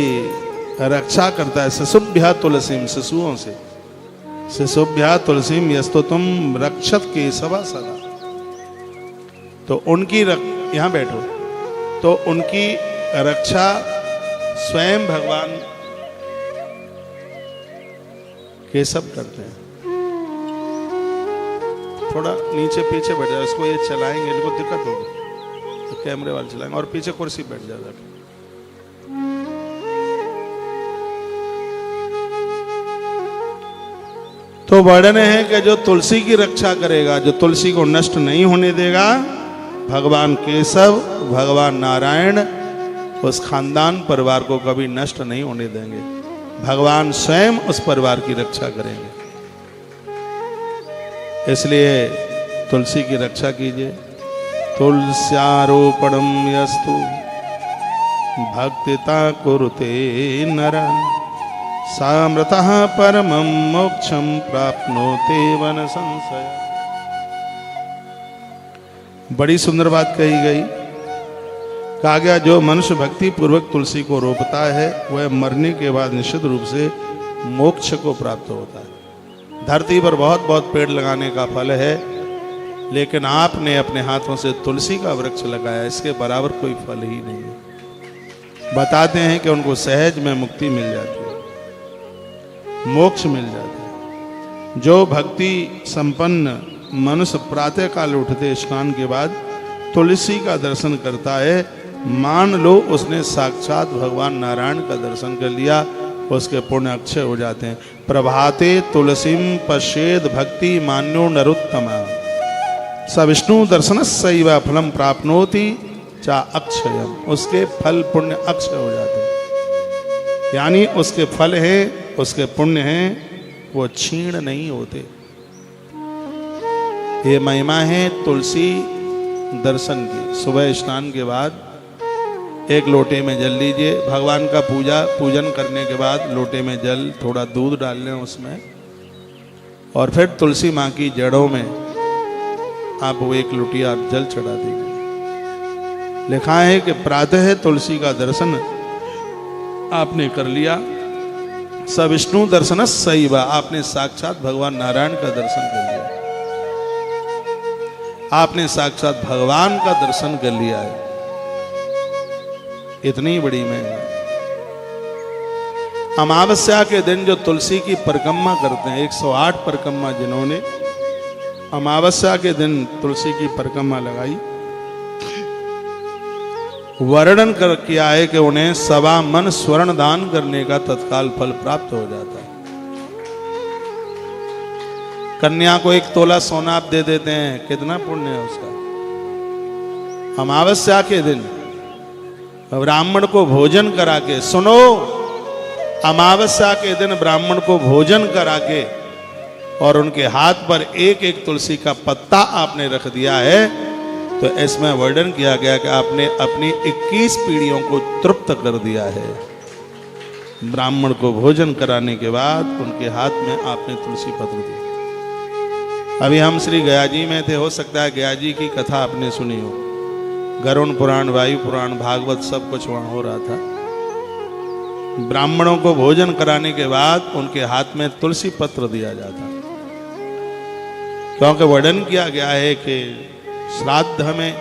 रक्षा करता है। शिशुभ्या तुलसीम, शिशुओं से, शिशुभ्या तुलसीम यस्तु तुम रक्षत केशवा सदा। तो उनकी यहां बैठो, तो उनकी रक्षा स्वयं भगवान केशव करते हैं। थोड़ा नीचे पीछे बैठ जाओ, इसको ये चलाएंगे, इनको दिक्कत होगी तो कैमरे वाले चलाएंगे, और पीछे कुर्सी बैठ जाओ। तो वर्णन है कि जो तुलसी की रक्षा करेगा, जो तुलसी को नष्ट नहीं होने देगा, भगवान केशव, भगवान नारायण उस खानदान परिवार को कभी नष्ट नहीं होने देंगे। भगवान स्वयं उस परिवार की रक्षा करेंगे। इसलिए तुलसी की रक्षा कीजिए। तुलस्यारोपणम यस्तु भक्तिता कुरुते नरः सामृतः परमं मोक्षं प्राप्नोते वन संशय। बड़ी सुंदर बात कही गई। कहा गया जो मनुष्य भक्ति पूर्वक तुलसी को रोपता है वह मरने के बाद निश्चित रूप से मोक्ष को प्राप्त होता है। धरती पर बहुत बहुत पेड़ लगाने का फल है, लेकिन आपने अपने हाथों से तुलसी का वृक्ष लगाया, इसके बराबर कोई फल ही नहीं है। बताते हैं कि उनको सहज में मुक्ति मिल जाती है, मोक्ष मिल जाता है। जो भक्ति संपन्न मनुष्य प्रातः काल उठते स्नान के बाद तुलसी का दर्शन करता है, मान लो उसने साक्षात भगवान नारायण का दर्शन कर लिया, उसके पुण्य अक्षय हो जाते हैं। प्रभाते तुलसीम पश्येद भक्ति मान्यो नरोत्तमा स विष्णु दर्शनस्यैव फलम प्राप्नोति चा अक्षयम। उसके फल पुण्य अक्षय हो जाते हैं, यानी उसके फल है, उसके पुण्य हैं, वो क्षीण नहीं होते। ये महिमा है तुलसी दर्शन की। सुबह स्नान के बाद एक लोटे में जल लीजिए, भगवान का पूजन करने के बाद लोटे में जल, थोड़ा दूध डाल लें उसमें, और फिर तुलसी माँ की जड़ों में आप वो एक लोटिया जल चढ़ा दीजिए। लिखा है कि प्रातः तुलसी का दर्शन आपने कर लिया, स विष्णु दर्शनस्यैव, आपने साक्षात भगवान नारायण का दर्शन कर लिया। आपने साक्षात भगवान का दर्शन कर लिया है। इतनी बड़ी महिमा। अमावस्या के दिन जो तुलसी की परिक्रमा करते हैं, 108 परिक्रमा जिन्होंने अमावस्या के दिन तुलसी की परिक्रमा लगाई, वर्णन कर किया है कि उन्हें 1.25 मन स्वर्ण दान करने का तत्काल फल प्राप्त हो जाता है। कन्या को 1 तोला सोना आप दे देते हैं, कितना पुण्य है उसका। अमावस्या के दिन ब्राह्मण को भोजन करा के, सुनो, अमावस्या के दिन ब्राह्मण को भोजन करा के और उनके हाथ पर 1-1 तुलसी का पत्ता आपने रख दिया है, तो इसमें वर्णन किया गया कि आपने अपनी 21 पीढ़ियों को तृप्त कर दिया है। ब्राह्मण को भोजन कराने के बाद उनके हाथ में आपने तुलसी पत्र दिया। अभी हम श्री गया जी में थे, हो सकता है गया जी की कथा आपने सुनी हो। गरुण पुराण, वायु पुराण, भागवत सब कुछ वहां हो रहा था। ब्राह्मणों को भोजन कराने के बाद उनके हाथ में तुलसी पत्र दिया जाता, क्योंकि वर्णन किया गया है कि श्राद्ध में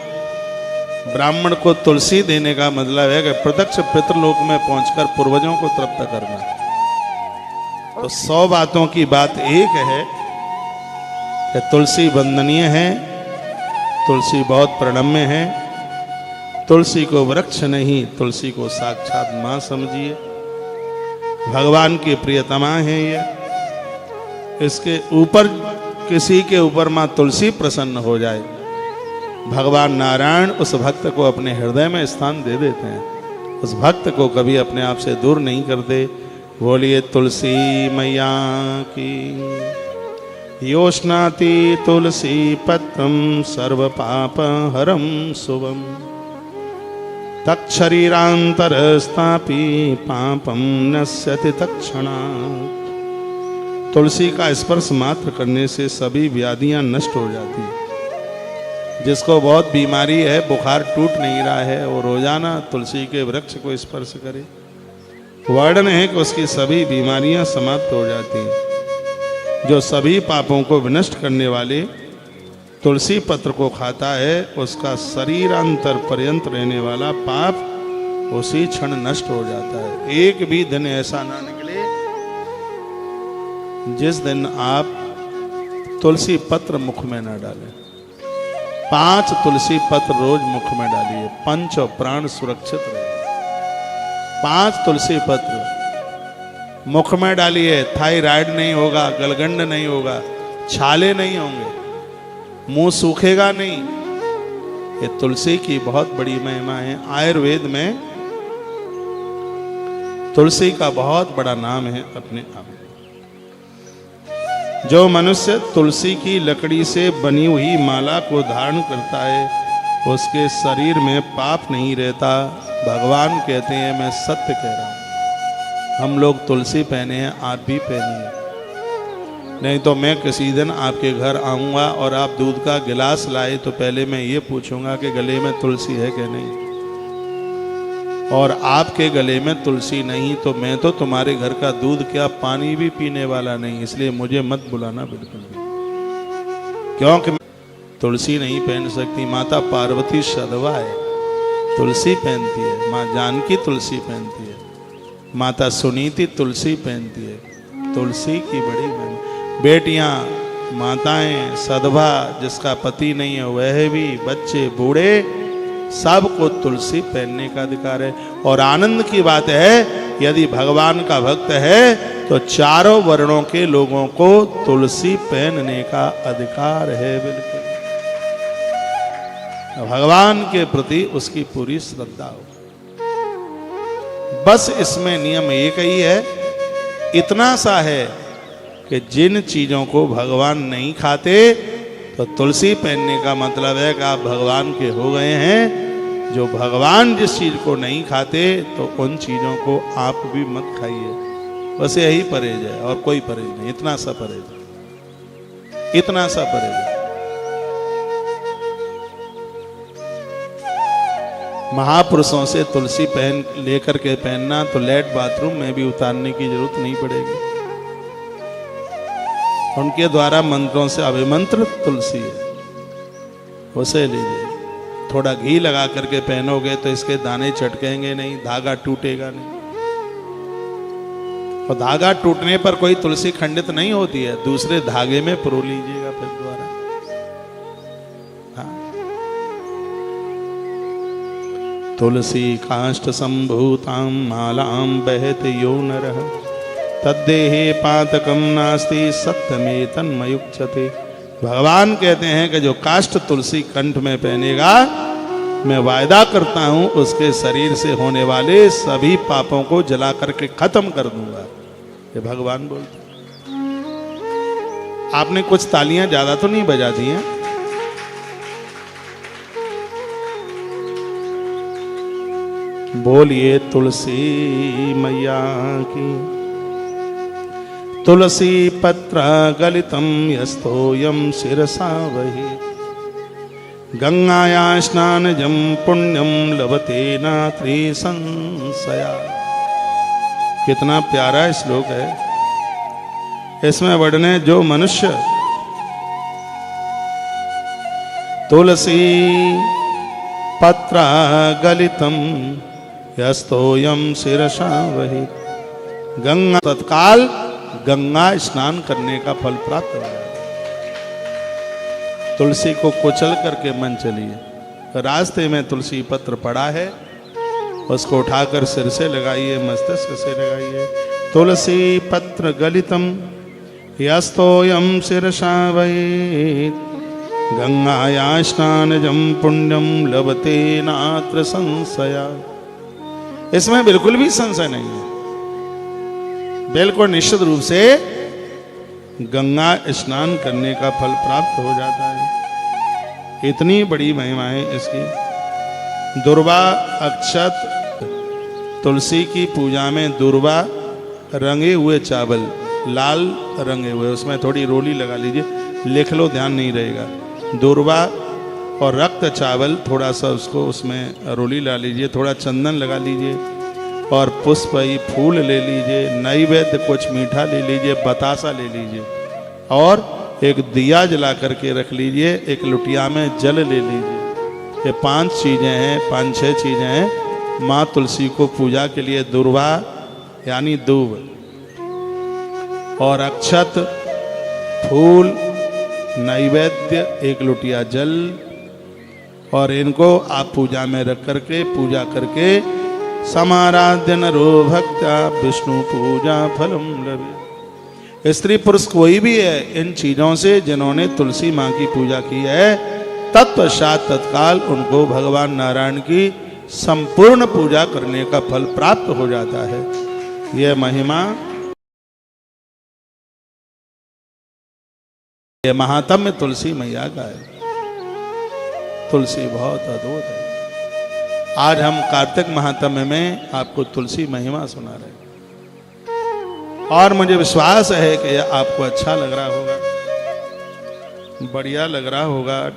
ब्राह्मण को तुलसी देने का मतलब है कि प्रत्यक्ष पितृलोक में पहुंचकर पूर्वजों को तृप्त करना। तो 100 बातों की बात एक है कि तुलसी वंदनीय है, तुलसी बहुत प्रणम्य है। तुलसी को वृक्ष नहीं, तुलसी को साक्षात मां समझिए। भगवान की प्रियतमा है ये। इसके ऊपर किसी के ऊपर मां तुलसी प्रसन्न हो जाए, भगवान नारायण उस भक्त को अपने हृदय में स्थान दे देते हैं। उस भक्त को कभी अपने आप से दूर नहीं करते। बोलिए तुलसी मैया की। योष्णाति तुलसी पत्रम सर्व पाप हरम शुभम तत्शरीरांतरस्तापि पापम नश्यति तत्क्षणात्। तुलसी का स्पर्श मात्र करने से सभी व्याधियां नष्ट हो जाती है। जिसको बहुत बीमारी है, बुखार टूट नहीं रहा है, वो रोजाना तुलसी के वृक्ष को स्पर्श करे। वर्णन है कि उसकी सभी बीमारियां समाप्त हो जाती हैं। जो सभी पापों को विनष्ट करने वाले तुलसी पत्र को खाता है, उसका शरीरांतर पर्यंत रहने वाला पाप उसी क्षण नष्ट हो जाता है। एक भी दिन ऐसा ना निकले जिस दिन आप तुलसी पत्र मुख में ना डालें। 5 तुलसी पत्र रोज मुख में डालिए, पंच और प्राण सुरक्षित रहे। 5 तुलसी पत्र मुख में डालिए, थायराइड नहीं होगा, गलगंड नहीं होगा, छाले नहीं होंगे, मुंह सूखेगा नहीं। ये तुलसी की बहुत बड़ी महिमा है। आयुर्वेद में तुलसी का बहुत बड़ा नाम है अपने आप। जो मनुष्य तुलसी की लकड़ी से बनी हुई माला को धारण करता है, उसके शरीर में पाप नहीं रहता। भगवान कहते हैं, मैं सत्य कह रहा हूं। हम लोग तुलसी पहने हैं, आप भी पहनिए। नहीं तो मैं किसी दिन आपके घर आऊंगा और आप दूध का गिलास लाए तो पहले मैं ये पूछूंगा कि गले में तुलसी है कि नहीं। और आपके गले में तुलसी नहीं तो मैं तो तुम्हारे घर का दूध क्या पानी भी पीने वाला नहीं। इसलिए मुझे मत बुलाना बिल्कुल भी, क्योंकि तुलसी नहीं पहन सकती। माता पार्वती सधवा है, तुलसी पहनती है। माँ जानकी तुलसी पहनती है, माता सुनीति तुलसी पहनती है। तुलसी की बड़ी महिमा। बेटियां, माताएं, सधवा, जिसका पति नहीं है वह भी, बच्चे, बूढ़े, सबको तुलसी पहनने का अधिकार है। और आनंद की बात है, यदि भगवान का भक्त है तो चारों वर्णों के लोगों को तुलसी पहनने का अधिकार है। बिल्कुल भगवान के प्रति उसकी पूरी श्रद्धा हो। बस इसमें नियम एक ही है, इतना सा है कि जिन चीजों को भगवान नहीं खाते, तो तुलसी पहनने का मतलब है कि आप भगवान के हो गए हैं। जो भगवान जिस चीज को नहीं खाते, तो उन चीजों को आप भी मत खाइए। बस यही परहेज है, और कोई परहेज नहीं। इतना सा परहेज, इतना सा परहेज। महापुरुषों से तुलसी पहन लेकर के पहनना तो लेट बाथरूम में भी उतारने की जरूरत नहीं पड़ेगी। उनके द्वारा मंत्रों से अभिमंत्रित तुलसी है। उसे लीजिए। थोड़ा घी लगा करके पहनोगे तो इसके दाने चटकेंगे नहीं, धागा टूटेगा नहीं। और धागा टूटने पर कोई तुलसी खंडित नहीं होती है, दूसरे धागे में पिरो लीजिएगा फिर दोबारा। हाँ। तुलसी काष्ठ संभूतां मालां बहते यो नरः तद्देहे पातकम नास्ति सत्यमे तन्मयुच्यते। भगवान कहते हैं कि जो काष्ठ तुलसी कंठ में पहनेगा, मैं वायदा करता हूं उसके शरीर से होने वाले सभी पापों को जला करके खत्म कर दूंगा। ये भगवान बोलते। आपने कुछ तालियां ज्यादा तो नहीं बजा दी हैं? बोलिए तुलसी मैया की। तुलसी पत्र गलितम यस्तोयम शिरसा वही गंगाया स्नानजं पुण्यम लभते नात्री संशया। कितना प्यारा श्लोक है। इसमें वर्णन है, जो मनुष्य तुलसी पत्र गलितम यस्तोयम शिरसा वही गंगा, तत्काल गंगा स्नान करने का फल प्राप्त हो जाएगा। तुलसी को कुचल करके मन चलिए। रास्ते में तुलसी पत्र पड़ा है, उसको उठाकर सिर से लगाइए, मस्तिष्क से लगाइए। तुलसी पत्र गलितम यस्तोयम शिरसा वै गंगाया स्नानजं पुण्यम लभते नात्र संशया। इसमें बिल्कुल भी संशय नहीं है, बिल्कुल निश्चित रूप से गंगा स्नान करने का फल प्राप्त हो जाता है। इतनी बड़ी महिमा है इसकी। दुर्वा अक्षत, तुलसी की पूजा में दुर्वा रंगे हुए चावल, लाल रंगे हुए, उसमें थोड़ी रोली लगा लीजिए, लिख लो, ध्यान नहीं रहेगा। दुर्वा और रक्त चावल, थोड़ा सा उसको उसमें रोली ला लीजिए, थोड़ा चंदन लगा लीजिए और पुष्प फूल ले लीजिए, नैवेद्य कुछ मीठा ले लीजिए, बतासा ले लीजिए और एक दिया जला करके रख लीजिए, एक लुटिया में जल ले लीजिए। ये 5 चीजें हैं, 5-6 चीजें हैं माँ तुलसी को पूजा के लिए। दुर्वा यानी दूब और अक्षत, फूल, नैवेद्य, एक लुटिया जल, और इनको आप पूजा में रख करके पूजा करके समाराध्य नरो भक्त्या विष्णु पूजा फलम लभे। स्त्री पुरुष कोई भी है, इन चीजों से जिन्होंने तुलसी माँ की पूजा की है, तत्पश्चात तत्काल उनको भगवान नारायण की संपूर्ण पूजा करने का फल प्राप्त हो जाता है। यह महिमा, यह महात्म्य तुलसी मैया का है। तुलसी बहुत अद्भुत है। आज हम कार्तिक महात्म्य में आपको तुलसी महिमा सुना रहे हैं और मुझे विश्वास है कि यह आपको अच्छा लग रहा होगा, बढ़िया लग रहा होगा।